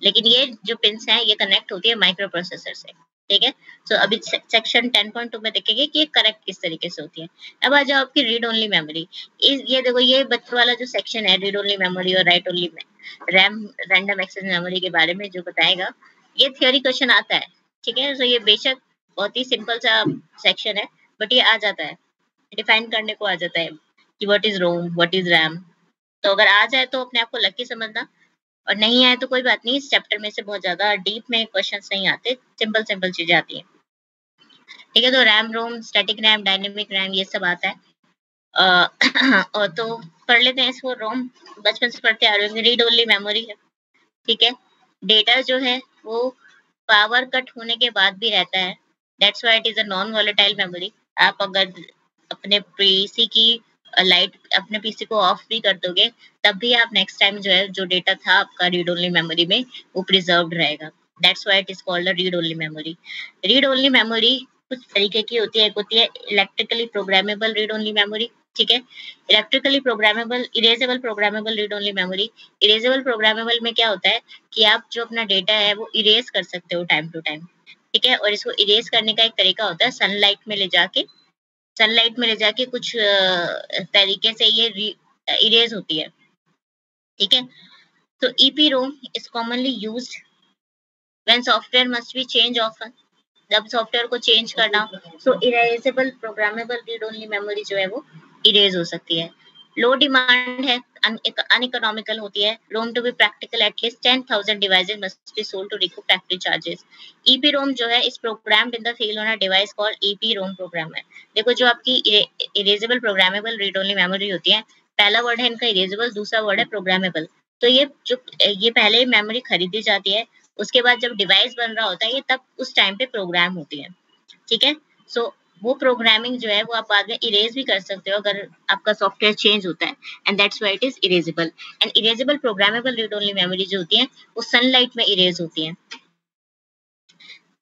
लेकिन ये जो पिन्स हैं ये कनेक्ट होती है माइक्रो प्रोसेसर से, ठीक है। सो अभी सेक्शन 10.2 में देखेंगे कि ये कनेक्ट किस तरीके से होती है। अब आ जाओ आपकी रीड ओनली मेमोरी। ये देखो, ये बच्चों वाला जो सेक्शन है रीड ओनली मेमोरी और write only RAM random access memory के बारे में जो बताएगा, ये थ्योरी क्वेश्चन आता है, ठीक है। सो ये बेशक बहुत ही सिंपल सा सेक्शन है, बट ये आ जाता है, डिफाइन करने को आ जाता है कि what is ROM, what is RAM. तो अगर आ जाए तो अपने आप को लकी समझना, और नहीं आए तो कोई बात नहीं। इस चैप्टर में से बहुत ज्यादा डीप में क्वेश्चंस नहीं आते, सिंपल सिंपल चीजें आती हैं, ठीक है। तो RAM ROM, static RAM, dynamic RAM, ये सब आता है। और तो पढ़ लेते हैं इसको। रोम बचपन से पढ़ते आ रहे हैं, रीड ओनली मेमोरी है, ठीक है। डेटा जो है वो पावर कट होने के बाद भी रहता है, that's why it is a non volatile memory. आप अगर अपने पीसी की लाइट, अपने पीसी को ऑफ भी कर दोगे, तब भी आप नेक्स्ट टाइम जो है, जो डेटा था आपका रीड ओनली मेमोरी में, वो प्रिजर्व्ड रहेगा। That's why it is called a read only memory. Read only memory कुछ तरीके की होती है। एक होती है electrically programmable read only memory, ठीक है। Electrically programmable, erasable programmable read only memory. Erasable programmable में क्या होता है कि आप जो अपना डेटा है वो इरेज कर सकते हो टाइम टू टाइम, ठीक है। और इसको इरेज करने का एक तरीका होता है सनलाइट में ले जाके, सनलाइट में ले जाके कुछ तरीके से ये इरेज होती है, ठीक है। तो EPROM is commonly used when software must be changed often, जब सॉफ्टवेयर को चेंज करना। So erasable programmable read only memory जो है वो इरेज हो सकती है। लो डिमांड है, अनइकोनॉमिकल होती है। ROM to be practical at least 10,000 devices must be sold to recoup factory charges. EPROM जो है is programmed in the field on a device called EPROM programmer. देखो, जो आपकी erasable programmable read only memory होती है, पहला वर्ड है इनका इरेजेबल, दूसरा वर्ड है प्रोग्रामेबल। तो ये पहले मेमोरी खरीदी जाती है, उसके बाद जब डिवाइस बन रहा होता है ये तब उस टाइम पे प्रोग्राम होती है, ठीक है। सो वो प्रोग्रामिंग जो है वो आप बाद में इरेज भी कर सकते हो अगर आपका सॉफ्टवेयर चेंज होता है, and that's why it is erasable. And erasable programmable read only memory जो होती है वो सनलाइट में इरेज होती है,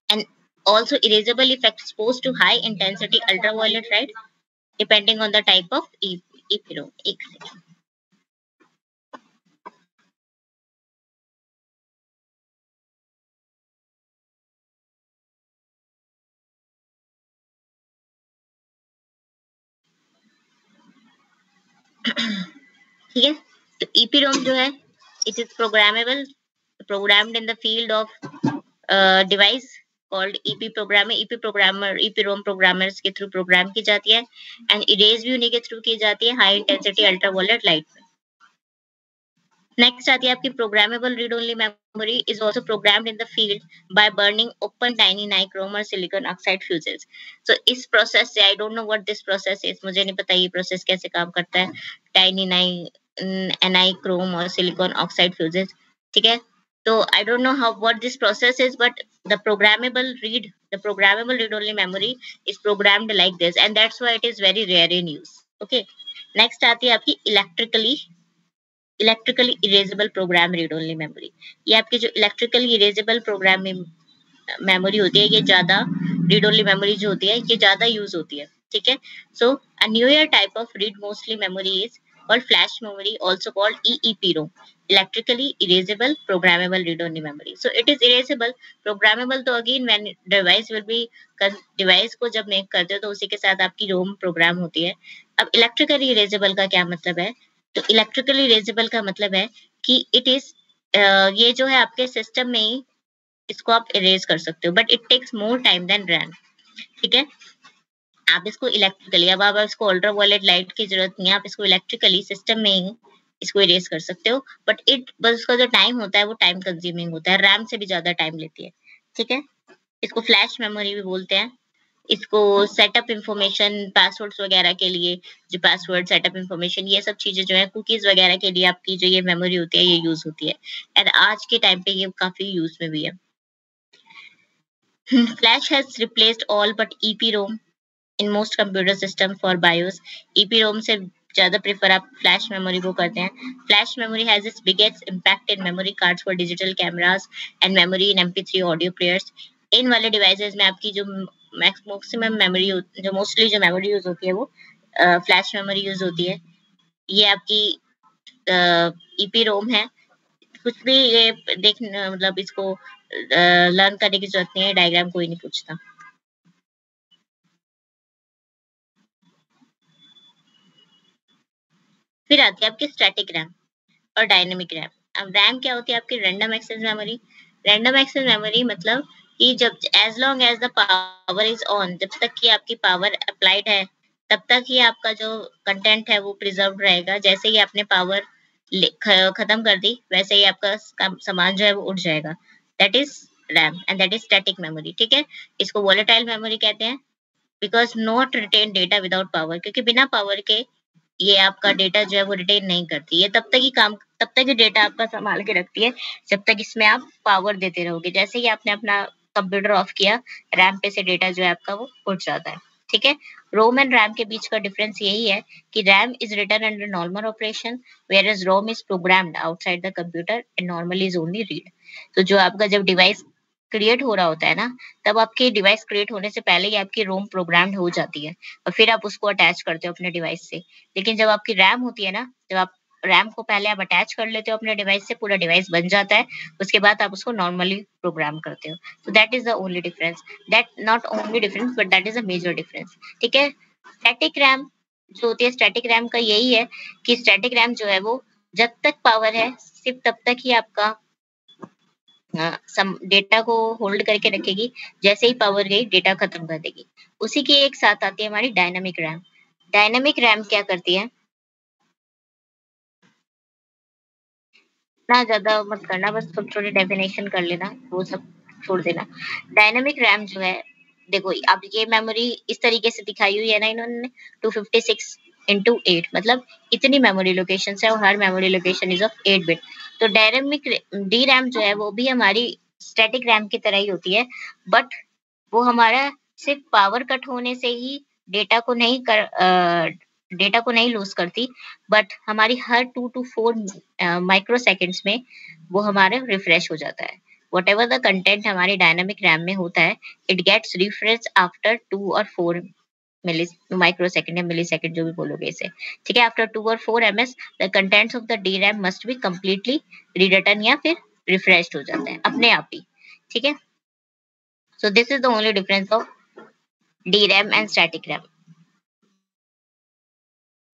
and also erasable if exposed to high intensity ultraviolet light depending on the type of EPROM। एक second। ठीक है। तो EPROM जो है it is programmed in the field of device called EP programmer. EPROM programmers के through programme की जाती है, एंड इरेज भी उन्हीं के थ्रू की जाती है हाई इंटेंसिटी अल्ट्रावायलेट लाइट में। नेक्स्ट आती है आपकी programmable read only memory is also programmed in the field by burning open tiny nichrome और सिलिकॉन ऑक्साइड फ्यूजेस। सो इस प्रोसेस से, I don't know what this process is, मुझे नहीं पता ये प्रोसेस कैसे काम करता है, टाइनी नाइक्रोम और सिलिकॉन ऑक्साइड फ्यूजेस, ठीक है। तो I don't know how what this process is, but the programmable read only memory is programmed like this, and that's why it is very rare in use। okay, next आती है आपकी electrically erasable program read only memory. ये आपकी जो electrically erasable program memory होती है, ये ज्यादा रीड ओनली मेमोरी जो होती है ये ज्यादा यूज होती है, ठीक है। So a newer type of read mostly memory is called flash memory, also called EEPROM, electrically erasable programmable read only memory। so it is erasable, programmable तो again when device will be, device को जब make करते हो तो उसी के साथ आपकी रोम प्रोग्राम होती है। अब इलेक्ट्रिकली इरेजेबल का क्या मतलब है, तो इलेक्ट्रिकली इरेजेबल का मतलब है कि इट इज ये जो है आपके सिस्टम में ही इसको आप इरेज कर सकते हो, but it takes more time than RAM. ठीक है, आप इसको इलेक्ट्रिकली, अब आप इसको अल्ट्रा वायलेट लाइट की जरूरत नहीं है, आप इसको इलेक्ट्रिकली सिस्टम में ही इसको इरेज कर सकते हो, बट इट बस उसका जो टाइम होता है वो टाइम कंज्यूमिंग होता है, रैम से भी ज्यादा टाइम लेती है। ठीक है, इसको फ्लैश मेमोरी भी बोलते हैं। इसको सेटअप इंफॉर्मेशन, पासवर्ड्स वगैरह के लिए, जो पासवर्ड सेटअप इंफॉर्मेशन, ये सब चीजें जो है कुकीज वगैरह के लिए आपकी जो ये मेमोरी होती है ये यूज होती है, एंड आज के टाइम पे ये काफी यूज में भी है। Flash has replaced all but EPROM in most computer system for BIOS. EPROM से ज्यादा प्रेफर आप फ्लैश मेमोरी को करते हैं। Flash memory has its biggest impact in memory cards for digital cameras and memory in MP3 audio players. इन वाले devices में आपकी जो मैक्सिमम मेमोरी, जो मोस्टली जो मेमोरी यूज होती है वो फ्लैश मेमोरी यूज होती है। ये आपकी ईपीरोम है। कुछ भी ये देखना, मतलब इसको लर्न करने की जरूरत नहीं है, डायग्राम कोई नहीं पूछता। फिर आती है आपकी स्टैटिक रैम और डायनेमिक रैम। अब रैम क्या होती है? आपकी random access memory. Random access memory मतलब कि जब as long as the power is on, जब तक कि आपकी पावर अप्लाइड है तब तक ही आपका जो कंटेंट है वो प्रिजर्व रहेगा। जैसे ही आपने पावर खत्म कर दी वैसे ही आपका सामान जो है वो उड़ जाएगा। That is RAM and that is static memory. ठीक है, इसको वोलेटाइल मेमोरी कहते हैं because not retain data without power, क्योंकि बिना पावर के ये आपका डेटा जो है वो रिटेन नहीं करती। ये तब तक ही डेटा आपका संभाल के रखती है जब तक इसमें आप पावर देते रहोगे। जैसे ही आपने अपना कंप्यूटर ऑफ किया, रैम पे से डेटा जो है आपका वो उठ जाता है। ठीक है, रोम एंड रैम के बीच का डिफरेंस यही है कि RAM is written under normal operation whereas ROM is programmed outside the computer and normally is only read. तो जो आपका जब डिवाइस क्रिएट हो रहा होता है ना, तब आपकी डिवाइस क्रिएट होने से पहले ही आपकी रोम प्रोग्राम्ड हो जाती है और फिर आप उसको अटैच करते हो अपने डिवाइस से। लेकिन जब आपकी रैम होती है ना, जब आप रैम को पहले आप अटैच कर लेते हो अपने डिवाइस से, पूरा डिवाइस बन जाता है, उसके बाद आप उसको नॉर्मली प्रोग्राम करते हो। तो that is the only difference, that not only difference but that is a major difference. ठीक है, स्टैटिक रैम जो होती है, स्टैटिक रैम का यही है कि स्टैटिक रैम जो है वो जब तक पावर है सिर्फ तब तक ही आपका डेटा को होल्ड करके रखेगी। जैसे ही पावर गई डेटा खत्म कर देगी। उसी के एक साथ आती है हमारी डायनामिक रैम। डायनामिक रैम क्या करती है, ना ज्यादा मत करना, बस छोटी छोटी डेफिनेशन कर लेना, वो सब छोड़ देना। डायनामिक रैम जो है, देखो अब ये मेमोरी इस तरीके से दिखाई हुई है ना इन्होंने, 256 इंटू 8, मतलब इतनी मेमोरी लोकेशन है और हर memory location is of 8 bit. तो डायनामिक डी रैम जो है वो भी हमारी स्टैटिक रैम की तरह ही होती है, बट वो हमारा सिर्फ पावर कट होने से ही डेटा को नहीं डेटा को नहीं लूज करती, बट हमारी हर 2 to 4 माइक्रो सेकेंड्स में वो हमारा रिफ्रेश हो जाता है। वट एवर द कंटेंट हमारी डायनामिक रैम में होता है, it gets refresh after 2 or 4 milli micro second या मिली सेकेंड, जो भी बोलोगे इसे। ठीक है, after 2 or 4 ms the contents of the D RAM must be completely rewritten या फिर रिफ्रेश हो जाते हैं अपने आप ही। ठीक है, so this is the only difference of DRAM and static RAM.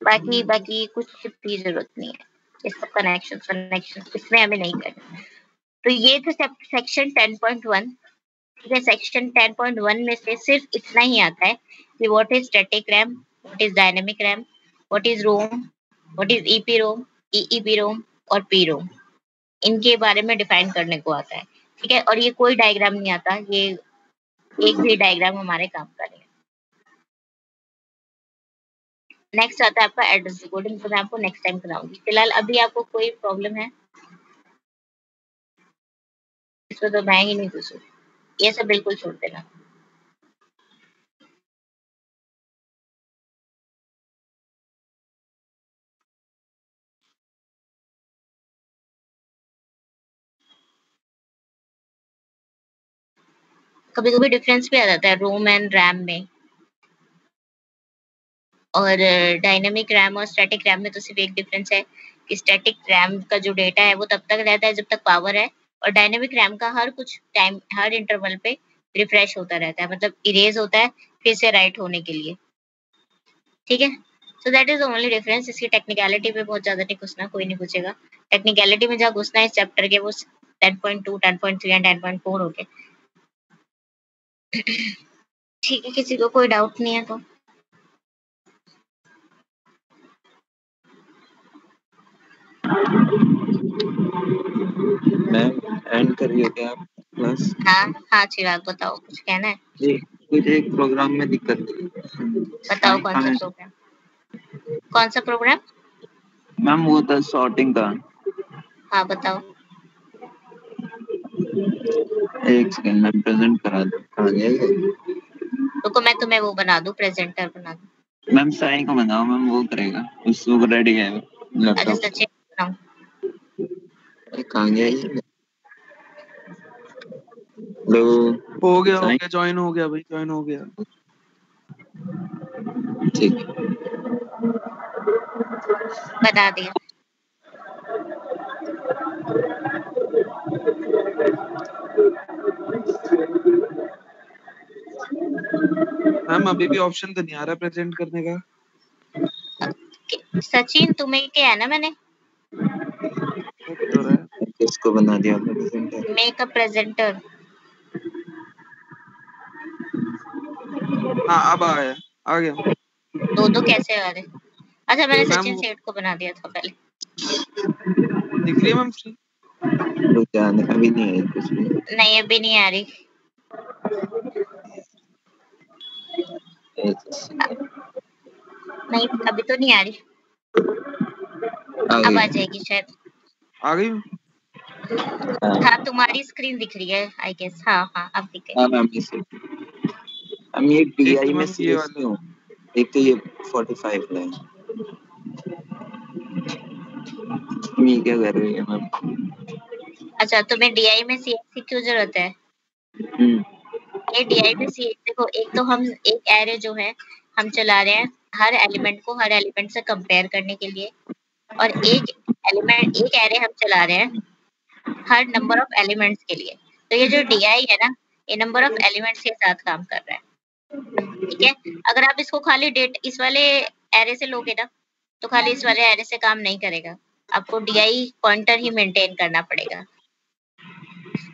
बाकी बाकी कुछ भी जरूरत नहीं है, इस सब कनेक्शन इसमें हमें नहीं करना। तो ये था सेक्शन 10.1। ठीक है, सेक्शन 10.1 में से सिर्फ इतना ही आता है कि what is static RAM, what is dynamic RAM, what is ROM, what is EP ROM, EEP ROM और पी रोम, इनके बारे में डिफाइन करने को आता है। ठीक है, और ये कोई डायग्राम नहीं आता, ये एक भी डायग्राम हमारे काम का नहीं है। नेक्स्ट आता है आपका एड्रेस डिकोडिंग, तो मैं आपको नेक्स्ट टाइम कराऊंगी। फिलहाल अभी आपको कोई प्रॉब्लम है इसमें तो मैं ही नहीं पूछू, ये सब बिल्कुल छोड़ देना। कभी कभी डिफरेंस भी आ जाता है रोम एंड रैम में, और डायनेमिक रैम और स्टैटिक रैम में तो सिर्फ एक डिफरेंस है कि स्टैटिक रैम का जो डेटा है वो तब तक रहता है जब तक पावर है, और डायनेमिक रैम का हर कुछ टाइम, हर इंटरवल पे रिफ्रेश होता रहता है, मतलब इरेज होता है फिर से राइट होने के लिए। ठीक है, so that is the only difference. इसकी टेक्निकलिटी पे बहुत ज्यादा नहीं पूछना, कोई नहीं पूछेगा। टेक्निकलिटी में जहाँ घुसना है इस चैप्टर के वो 10.2, 10.3 एंड 10.4 हो गए। ठीक है, किसी को कोई डाउट नहीं है तो मैम एंड कर रही हो क्या आप क्लास? हाँ चिराग बताओ, कुछ कहना है? जी, मुझे एक प्रोग्राम में दिक्कत थी। बताओ कौन सा प्रोग्राम? कौन सा प्रोग्राम? मैम वो था सॉर्टिंग का। हाँ बताओ। एक सेकंड में प्रेजेंट करा गया। रुको मैं तुम्हें वो बना दूं, प्रेजेंटर बना दूं। मैम साई को बनाओ, मैम वो करेगा, उसको रेडी है अच्छा लैपटॉप। सचिन बनाऊं? कहाँ गया ये? लो हो गया ज्वाइन हो गया भाई, ज्वाइन हो गया। ठीक, बना दिया। मैम अभी भी ऑप्शन तो नहीं आ रहा प्रेजेंट करने का। सचिन तुम्हें क्या है ना, मैंने तो किसको बना दिया प्रेजेंटर? Make a presenter. हाँ अब आया, आ गया। दो कैसे आ रहे? अच्छा मैंने मैम सचिन सेठ को बना दिया था पहले। दिख रही है मैम? रुक जाने, अभी नहीं है कुछ भी। नहीं अभी नहीं आ रही। नहीं अभी तो नहीं आ रही, अब आ जाएगी शायद। आ गई। हाँ तुम्हारी स्क्रीन दिख रही है आई गेस। हाँ अब दिख गई। हाँ मैम हम ये DI में ये CS में हूँ, एक तो ये 45 है। ये क्या कर रही है मैम? अच्छा तुम्हें DI में CS की क्यों जरूरत है? ये DI में CS देखो, एक तो हम एक एरे जो है हम चला रहे हैं हर एलिमेंट से कंपेयर करने के लिए, और एक एरे हम चला रहे हैं हर नंबर ऑफ एलिमेंट्स के लिए। तो ये जो DI है ना, ये नंबर ऑफ एलिमेंट्स के साथ काम कर रहा है। ठीक है, अगर आप इसको खाली इस वाले एरे से लोगे ना तो खाली इस वाले एरे से काम नहीं करेगा, आपको DI पॉइंटर ही मेंटेन करना पड़ेगा।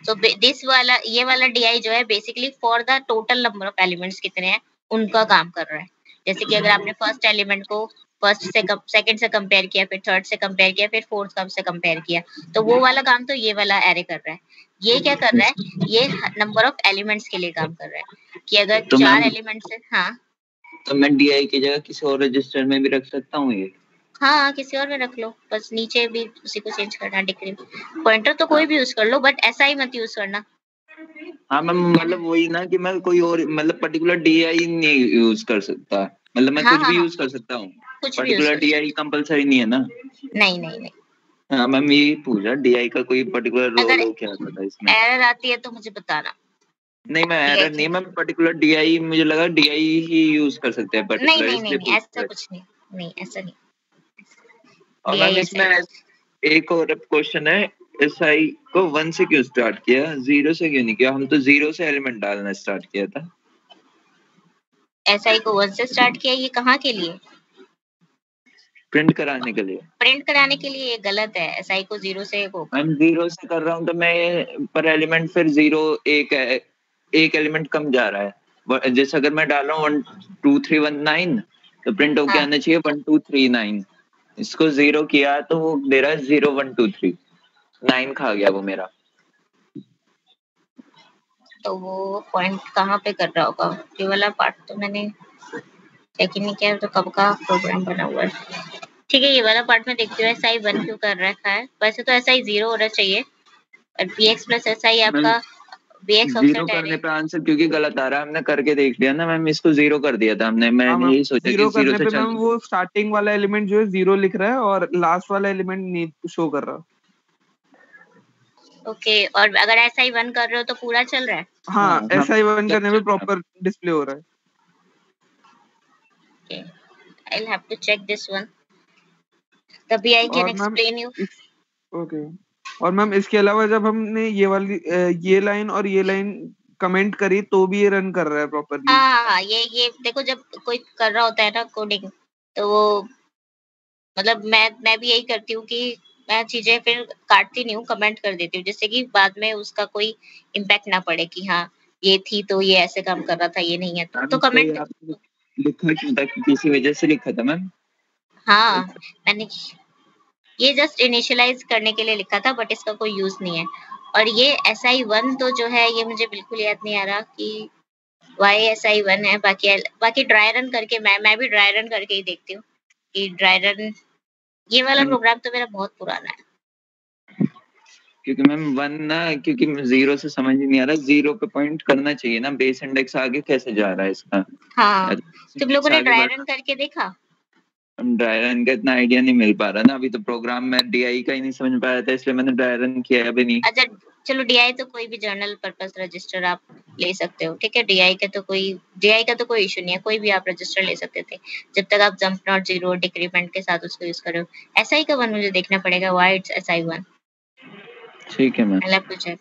तो ये वाला DI जो है basically for the total number of elements कितने हैं उनका काम कर रहा है। जैसे कि अगर आपने फर्स्ट एलिमेंट को सेकंड से कंपेयर किया, फिर थर्ड से कंपेयर किया, फिर फोर्थ से कंपेयर किया, तो वो वाला काम तो ये वाला एरे कर रहा है। ये क्या कर रहा है, ये नंबर ऑफ एलिमेंट्स के लिए काम कर रहा है कि अगर तो 4 एलिमेंट्स है। हाँ तो मैं DI की जगह किसी और रजिस्टर में भी रख सकता हूँ ये? हाँ किसी और में रख लो, बस नीचे भी उसी को चेंज करना। डिग्री पॉइंटर तो कोई भी यूज कर लो, बट ऐसा ही मत यूज करना। हाँ मैम, मतलब वही ना कि मैं कोई और मतलब पर्टिकुलर DI नहीं यूज कर सकता, मतलब मैं कुछ भी यूज कर सकता हूँ, पर्टिकुलर DI कंपलसरी नहीं है ना? नहीं। हाँ मैम यही पूछा, DI का कोई पर्टिकुलर रोल हो क्या था इसमें? एरर आती है तो मुझे बताना। नहीं मैं एरर नहीं, मैं पर्टिकुलर DI, मुझे लगा DI ही यूज कर सकते हैं पर्टिकुलर, इसलिए नहीं ऐसा कुछ नहीं ऐसा नहीं। और मैम इसमें एक और क्वेश्चन है, SI को 1 से क्यों स्टार्ट किया, 0 से क्यों नहीं किया? हम तो 0 से एलिमेंट डालना स्टार्ट किया था। SI को 1 से स्टार्ट किया, ये कहाँ के लिए? प्रिंट कराने के लिए। प्रिंट कराने के लिए ये गलत है, SI को 0 से होगा। मैं 0 से कर रहा हूँ तो मैं पर एलिमेंट फिर 0 एक एलिमेंट कम जा रहा है। जैसे अगर मैं डाल रहा हूँ 1 2 3 1 9 तो प्रिंट होके आना चाहिए 1 2 3 9। इसको 0 किया तो वो दे रहा है 0 1 2 3 9 खा गया वो मेरा। तो वो पॉइंट कहाँ पे कर रहा होगा? ये वाला पार्ट तो मैंने चेक ही नहीं किया, तो कब का प्रोग्राम बना हुआ है। ठीक है, ये वाला पार्ट में देखती हूँ SI 1 क्यों कर रखा है। वैसे तो SI 0 होना चाहिए, और BX प्लस SI आपका BX ऑफसेट 0 करने पे आंसर क्योंकि गलत आ रहा है, हमने करके देख लिया ना मैम, इसको 0 कर दिया था हमने। मैंने यही सोचा कि 0 करने से पे मैम वो स्टार्टिंग वाला एलिमेंट जो है 0 लिख रहा है और लास्ट वाला एलिमेंट नहीं शो कर रहा। ओके, और अगर SI 1 कर रहे हो तो पूरा चल रहा है? हाँ SI 1 करने में प्रॉपर डिस्प्ले हो रहा है। Okay, I'll have to check this one. तभी I can explain you. Okay, और मैम इसके अलावा जब हमने ये वाली ये लाइन और ये लाइन कमेंट करी तो भी ये रन कर रहा है प्रॉपरली। हाँ ये देखो, जब कोई कर रहा होता है ना कोडिंग, तो वो मतलब मैं भी यही करती हूँ कि मैं चीजें फिर काटती नहीं हूँ, कमेंट कर देती हूँ, जिससे कि बाद में उसका कोई इम्पैक्ट ना पड़े कि हाँ ये थी तो ये ऐसे काम कर रहा था, ये नहीं है तो मैम तो ये कमेंट। आपने लिखा क्यों था, किसी वजह से लिखा था मैम? हाँ मैंने ये जस्ट इनिशियलाइज करने के लिए लिखा था, बट इसका कोई यूज नहीं है। और ये SI1 तो जो है ये मुझे बिल्कुल याद नहीं आ रहा कि वाई SI1 है। बाकी ड्राई रन करके मैं भी ड्राई रन करके ही देखती हूँ कि ड्राई रन, ये वाला मैम प्रोग्राम तो मेरा बहुत पुराना है। क्योंकि मैम 1 ना, क्योंकि 0 से समझ ही नहीं आ रहा, 0 पे पॉइंट करना चाहिए ना, बेस इंडेक्स आगे कैसे जा रहा है इसका, हाँ या तो बेस तुम लोगों इंडेक्स ने आगे ड्राई बढ़ रन रहा करके देखा? है। ड्राई रन का इतना आइडिया नहीं मिल पा रहा ना, अभी तो प्रोग्राम में डीआई का ही नहीं समझ पाया था, इसलिए मैंने ड्राई रन किया अभी नहीं। अच्छा चलो DI तो कोई भी जर्नल पर्पस रजिस्टर आप ले सकते हो, ठीक है। DI का तो कोई इशू नहीं है, कोई भी आप रजिस्टर ले सकते थे जब तक आप जंप नॉट जीरो डिक्रीमेंट के साथ उसको यूज कर रहे हो। SI का वन मुझे देखना पड़ेगा, व्हाई इट्स SI1। ठीक है ma'am. I'll have to check.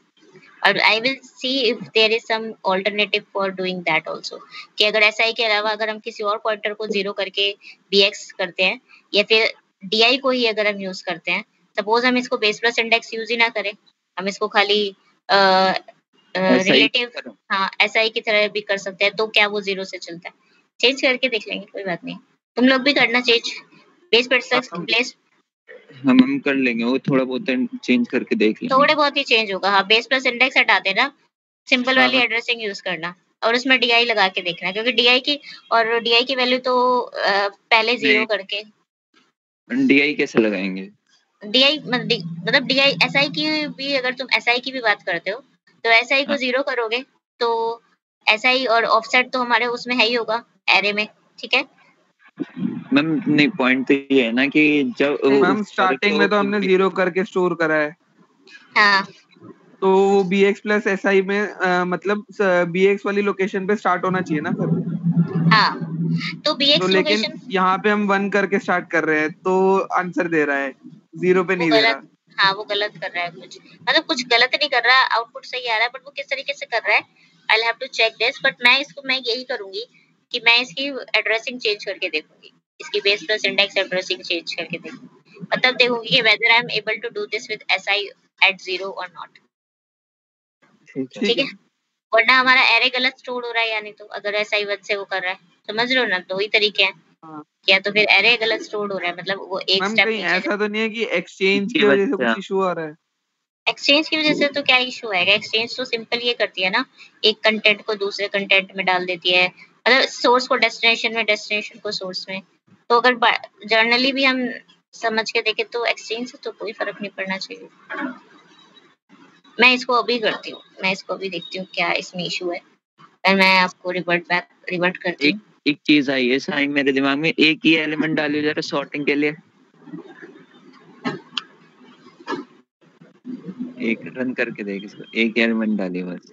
और I will see if there is some alternative for doing that also, कि अगर SI के अलावा अगर हम किसी और पॉइंटर को 0 करके BX करते हैं, या फिर DI को ही अगर हम यूज करते हैं, सपोज हम इसको बेस प्लस इंडेक्स यूज ही ना करें, हम इसको खाली ऐसा ही रिलेटिव करो। हाँ SI की तरह भी कर सकते हैं, तो क्या वो 0 से चलता है? चेंज करके देख लेंगे, कोई बात नहीं। तुम लोग भी करना चेंज, बेस प्लस हम कर लेंगे, वो थोड़ा बहुत चेंज करके देख लेंगे। थोड़े बहुत ही चेंज होगा। हाँ बेस प्लस इंडेक्स हटा देना, सिंपल हाँ वाली एड्रेसिंग यूज करना, और उसमें DI लगा के देखना, क्योंकि DI की वैल्यू तो पहले 0 करके डीआई कैसे लगाएंगे? DI मतलब DI SI की भी, अगर तुम SI की भी बात करते हो तो SI को हाँ 0 करोगे तो SI और ऑफसेट तो हमारे उसमें है ही होगा, एरे में, ठीक है। मैम नहीं, पॉइंट तो ये है ना कि जब मैम स्टार्टिंग में तो हमने 0 करके स्टोर करा है, हाँ तो वो BX प्लस SI में मतलब BX वाली लोकेशन पे स्टार्ट होना चाहिए ना फिर। हाँ तो तो BX लेकिन लोकेशन यहाँ पे हम 1 करके स्टार्ट कर रहे हैं, तो आंसर दे रहा है, 0 पे वो नहीं दे गलत, रहा। हाँ वो गलत कर रहा है कुछ, मतलब कुछ गलत नहीं कर रहा, आउटपुट सही आ रहा है, बट वो किस तरीके से कर रहा है I will have to check this. But मैं यही करूंगी कि मैं इसकी एड्रेसिंग चेंज करके देखूंगी, इसकी base plus index addressing change करके देखूंगी, और तब देखूंगी कि whether I am able to do this with SI at 0 और नॉट। ठीक है, वरना हमारा एरे गलत स्टोर हो रहा है, यानी तो अगर SI 1 से वो कर रहा है, समझ रहे हो ना, तो वही तरीके हैं, हाँ या तो फिर एरे गलत स्टोर हो रहा है, मतलब वो एक मैम स्टेप कहीं नीचे। ऐसा तो नहीं है कि एक्सचेंज की की वजह से वजह कुछ से इशू आ रहा है? एक्सचेंज की वजह से तो क्या इशू आएगा, एक्सचेंज तो सिंपल ये करती है ना, एक कंटेंट को दूसरे कंटेंट में डाल देती है, मतलब सोर्स को डेस्टिनेशन में, डेस्टिनेशन को सोर्स में। तो अगर जर्नली भी हम समझ के देखें तो एक्सचेंज से तो कोई फर्क नहीं पड़ना चाहिए। मैं इसको अभी करती हूँ, मैं इसको अभी देखती हूँ क्या इसमें इशू है, फिर मैं आपको रिवर्ट करती एक हूँ। एक चीज आई है साइन मेरे दिमाग में, एक ही एलिमेंट डालिए जरा सॉर्टिंग के लिए, एक रन करके देख इसको, एक एलिमेंट डालिए बस।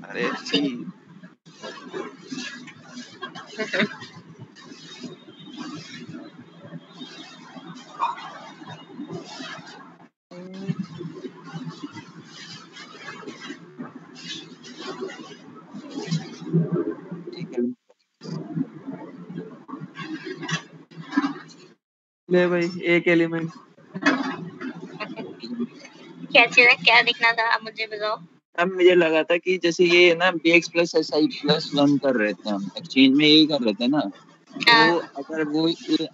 अरे सी ठीक है। ले भाई एक एलिमेंट। क्या चाहिए, क्या दिखना था, आप मुझे बताओ। अब मुझे लगा था कि जैसे ये ना BX प्लस SI प्लस 1 कर रहे थे हम, एक्सचेंज में यही कर रहे थे ना, तो हाँ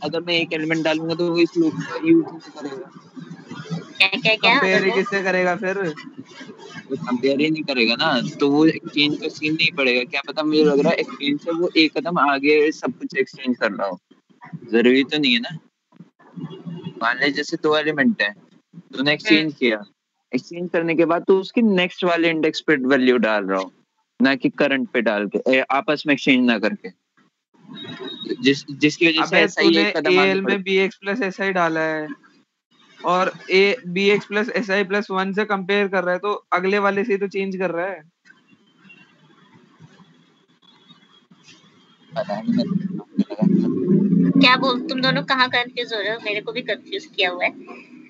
अगर मैं एक एलिमेंट डालूंगा तो वो इस लूप का यूज नहीं करेगा। क्या क्या क्या अगर कंपेयर वो किससे करेगा फिर? वो कंपेयर ही नहीं करेगा ना, तो वो एक्सचेंज का सीन नहीं पड़ेगा। क्या पता, मुझे लग रहा है एक्सचेंज से वो एक कदम आगे सब कुछ एक्सचेंज कर रहा हो, जरूरी तो नहीं है ना। मान लीजिए जैसे 2 एलिमेंट है, तूने एक्सचेंज किया, एक्सचेंज करने के बाद तो उसकी नेक्स्ट वाले इंडेक्स पे वैल्यू डाल रहा हो, ना कि करंट पे डाल के, आपस में एक्सचेंज ना करके, जिसकी वजह से अबे ऐसा ही तूने एक कदम आगे AL बढ़। में BX प्लस SI डाला है और BX प्लस SI प्लस 1 से कंपेयर कर रहा है, तो अगले वाले से ही तो चेंज कर रहा है। पता नहीं, मेरे को लगा क्या बोल, तुम दोनों कहाँ कंफ्यूज हो रहे हो? मेरे को भी कंफ्यूज किया हुआ है।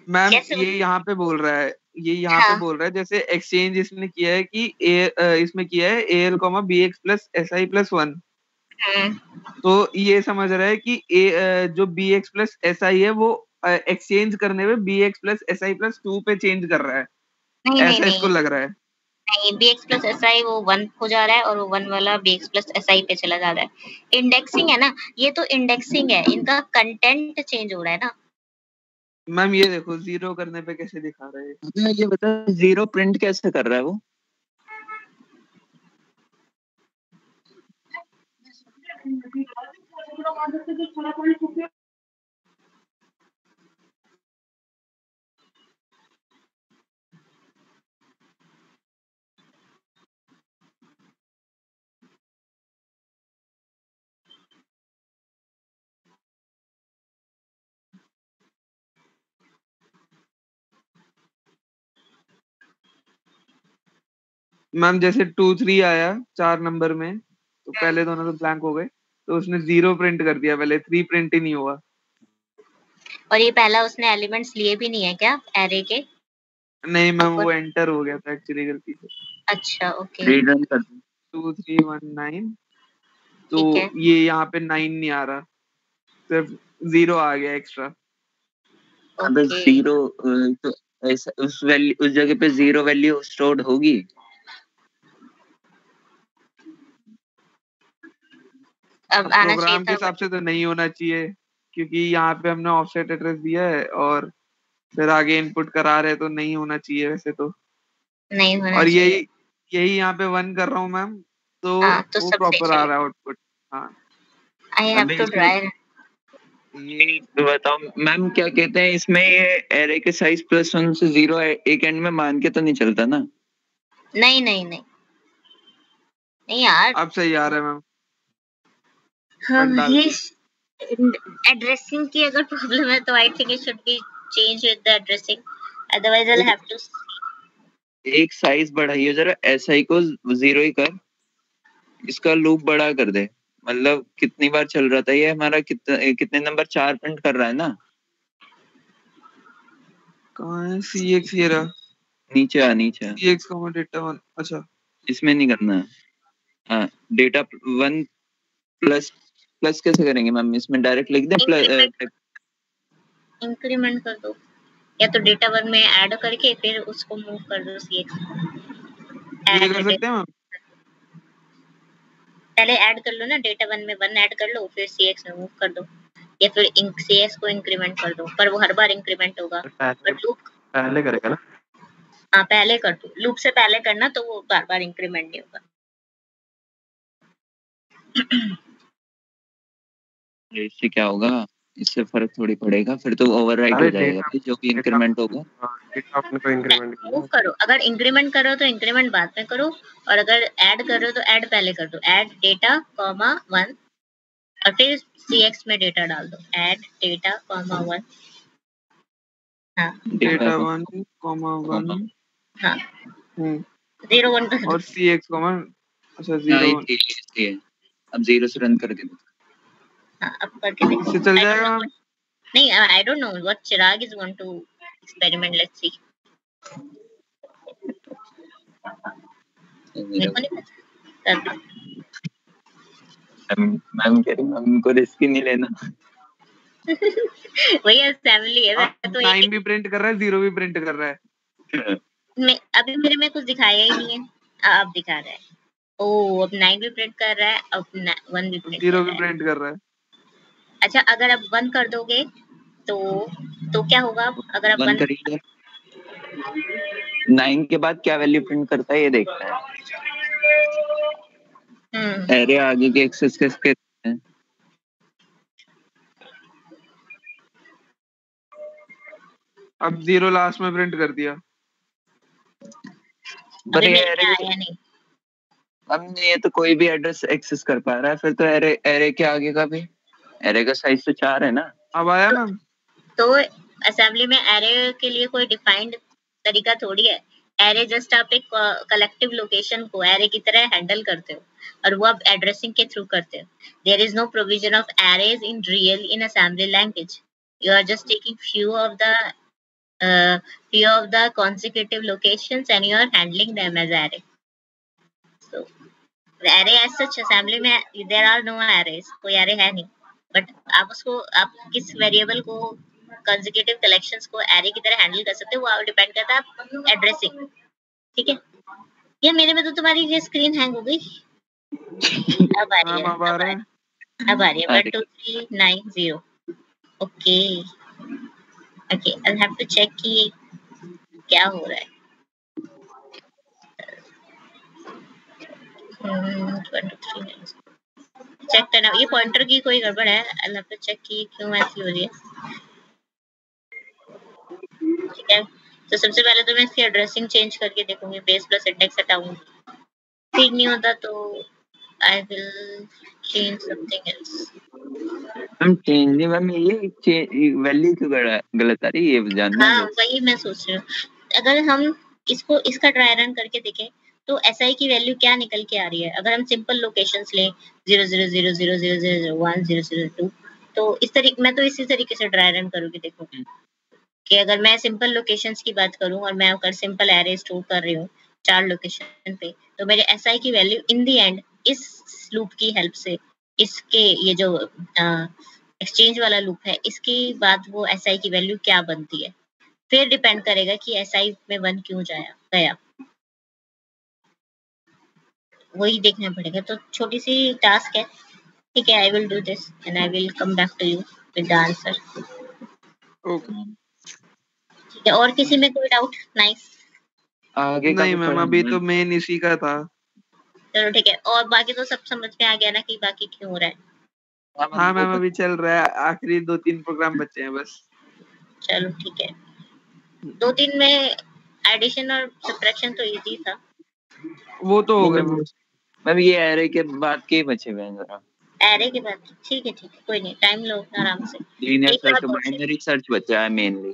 मैम कैसे? ये यहाँ पे बोल रहा है, ये यहाँ पे हाँ। बोल रहा है जैसे एक्सचेंज इसने किया है कि इसमें किया है AL, BX plus SI plus 1। तो ये समझ रहा है कि जो BX प्लस SI है वो एक्सचेंज करने में BX प्लस SI प्लस 2 पे चेंज कर रहा है, नहीं नहीं ऐसा इसको नहीं लग रहा है। नहीं, BX प्लस SI वो 1 हो जा रहा है और वो 1 वाला BX प्लस SI पे चला जा रहा है। इंडेक्सिंग है ना, ये तो इंडेक्सिंग है, इनका कंटेंट चेंज हो रहा है ना। मैम ये देखो जीरो करने पे कैसे दिखा रहा है। ये बता, जीरो प्रिंट कैसे कर रहा है वो? मैम जैसे 2 3 आया 4 नंबर में, तो पहले दोनों तो ब्लैंक हो गए, तो उसने 0 प्रिंट कर दिया, पहले 3 प्रिंट ही नहीं हुआ। और ये पहला उसने एलिमेंट्स लिए भी नहीं है क्या एरे के? नहीं मैम वो एंटर हो गया था एक्चुअली गलती से। अच्छा ओके, रीरन कर दो। 2 3 1 9, तो ठीक है। ये यहाँ पे 9 नहीं आ रहा, सिर्फ 0 आ गया एक्स्ट्रा। अबे ओके, जीरो, तो ऐसा उस वैल्यू, उस जगह पे जीरो वैल्यू स्टोर्ड होगी। अब आना चाहिए प्रोग्राम के था। हिसाब से तो नहीं होना चाहिए, क्योंकि यहाँ पे हमने ऑफसेट एड्रेस दिया है और फिर आगे इनपुट करा रहे हैं, तो नहीं होना चाहिए वैसे तो। नहीं होना और चाहिए। यही यहाँ पे 1 कर रहा हूँ मैम, तो हाँ तो वो सब सही प्रॉपर आ चलेगा। रहा है आउटपुट। हाँ आई हैव अबे टू इसमें ट्राई। ये तो बताओ मैम, क्या कहते हैं इसमें, ये एरे के साइज +1 से 0 एक एंड में मान के तो नहीं चलता ना? नहीं नहीं नहीं नहीं यार। अब सही आ रहा है मैम, हाँ, 1 डाल ये के। एड्रेसिंग की अगर प्रॉब्लम है तो I think it should be change with the addressing, otherwise I have to. एक साइज बढ़ाइए जरा, SI को 0 ही कर, इसका लूप बड़ा कर दे। मतलब कितनी बार चल रहा था ये हमारा, कितने नंबर 4 प्रिंट कर रहा है ना? कहाँ है CX? ये रहा नीचे आ, नीचे आ। CX data 1। अच्छा इसमें नहीं करना है। हाँ, डेटा 1 प्लस, प्लस कैसे करेंगे मैम? इसमें डायरेक्ट लिख दें इंक्रीमेंट कर दो, या तो डेटा 1 में ऐड करके फिर उसको मूव कर दो CX। ये कर सकते हैं मैम? पहले ऐड कर लो ना, डेटा 1 में 1 ऐड कर लो, फिर CX में मूव कर दो, या फिर CX को इंक्रीमेंट कर दो, पर वो हर बार इंक्रीमेंट होगा। पर लूप पहले करेगा ना? हाँ पहले कर दो, लूप से पहले करना, तो वो बार बार इंक्रीमेंट नहीं होगा। इससे क्या होगा? इससे फर्क थोड़ी पड़ेगा, फिर तो ओवरराइट हो जाएगा भाई, जो भी इंक्रीमेंट होगा। डेटा आपने तो इंक्रीमेंट मूव करो, अगर इंक्रीमेंट करो तो इंक्रीमेंट बाद में करो, और अगर ऐड कर रहे हो तो ऐड पहले कर दो। ऐड डेटा 1 और फिर CX में डेटा डाल दो। Add data 1। हाँ डेटा 1, 1। हाँ 0 1 कर दो। और CX, अच्छा हाँ 0 1। ये अब 0 से रन करके दो। हाँ अब करके देखो। इससे चल जाएगा मैम? नहीं, I don't know what Chirag is want to experiment. Let's see. मेरे को नहीं पता। मैम कह रही मैम को रिस्क ही नहीं लेना। वही असेंबली है, मैं तो 9 भी प्रिंट कर रहा है, 0 भी प्रिंट कर रहा है। अभी मेरे में कुछ दिखाया ही नहीं है, अब दिखा रहा है। ओ अब 9 भी प्रिंट कर रहा है, अब 1 भी प्रिंट 0 भी प्रिंट कर रहा है। अच्छा अगर आप 1 कर दोगे तो क्या होगा? अगर आप 1 करिए, 9 के बाद क्या वैल्यू प्रिंट करता है ये देखता है। एरे आगे के एक्सेस कैसे हैं? अब 0 लास्ट में प्रिंट कर दिया। अभी मेरे में आया नहीं। अब ये तो कोई भी एड्रेस एक्सेस कर पा रहा है, फिर तो एरे के आगे का भी, एरे का साइज तो 4 है ना। अब आया मैम? तो असेंबली में एरे के लिए कोई डिफाइंड तरीका थोड़ी है। एरे जस्ट आप एक कलेक्टिव लोकेशन को एरे की तरह हैंडल करते हो। और वो आप एड्रेसिंग के थ्रू करते हो. There is no provision of arrays in real in assembly language. You are just taking few of the consecutive locations and you are handling them as array. So array as such assembly में there are no arrays, कोई array है नहीं, but आप किस variable को consecutive collections को array की तरह हैंडल कर सकते हो, वो डिपेंड करता है आप एड्रेसिंग. ठीक है. ये मेरे में तो तुम्हारी ये स्क्रीन हैंग हो गई. अब आ रही है 1 2 3 9 0. Okay okay, I'll have to check कि क्या हो रहा है. 1 2 3 9. चेक करना, ये पॉइंटर की कोई गड़बड़ है. I'll have to check कि क्यों ऐसी हो रही है. ठीक है, तो सबसे पहले तो मैं इसकी एड्रेसिंग चेंज करके देखूंगी, बेस प्लस इंडेक्स हटाऊंगी. ठीक नहीं होता तो I will change something else. हम चेंज नहीं मैम, ये वैल्यू क्यों गलत आ रही है ये जानना है. हाँ वही मैं सोच रही हूँ. अगर हम इसका ट्राई रन करके देखें तो SI की वैल्यू क्या निकल के आ रही है. अगर हम सिंपल लोकेशंस लें 000000001 तो इस तरीके मैं तो इसी तरीके से ट्राई रन करूँगी. देखूंगी कि अगर मैं सिंपल लोकेशंस की बात करूँ और मैं अगर सिंपल एरे स्टोर कर रही हूँ 4 लोकेशन पे, तो मेरे SI की वैल्यू इन दी एंड इस लूप की हेल्प से, इसके ये जो एक्सचेंज वाला लूप है, इसके बाद वो SI की वैल्यू क्या बनती है. फिर डिपेंड करेगा कि SI में 1 क्यों गया, वही देखना पड़ेगा. तो छोटी सी टास्क है. ठीक है, I will do this and I will come back to you with the answer. Okay ठीक है, और किसी में कोई डाउट? नाइस. आगे का नहीं मैम, अभी तो मेन इसी का था. चलो ठीक है, और बाकी तो सब समझ में आ गया ना कि बाकी क्यों हो रहा है. हाँ मैम, अभी चल रहा है, आखिरी 2-3 प्रोग्राम बचे हैं बस. चलो ठीक है. 2-3 में एडिशन और सब्ट्रैक्शन तो इजी था, वो तो हो गए मैम. ये एरे के बाद के बचे हुए हैं जरा. एरे के बाद ठीक है कोई नहीं, टाइम लो आराम से. लीनियर सर्च, बाइनरी सर्च बचा है मेनली.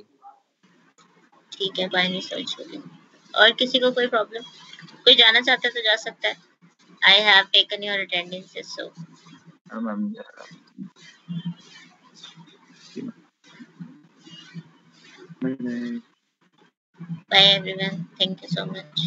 ठीक है, बाइनरी सर्च हो गया. और किसी को कोई प्रॉब्लम? कोई जाना चाहता है तो जा सकता है. I have taken your attendances, so. Bye everyone. Thank you so much.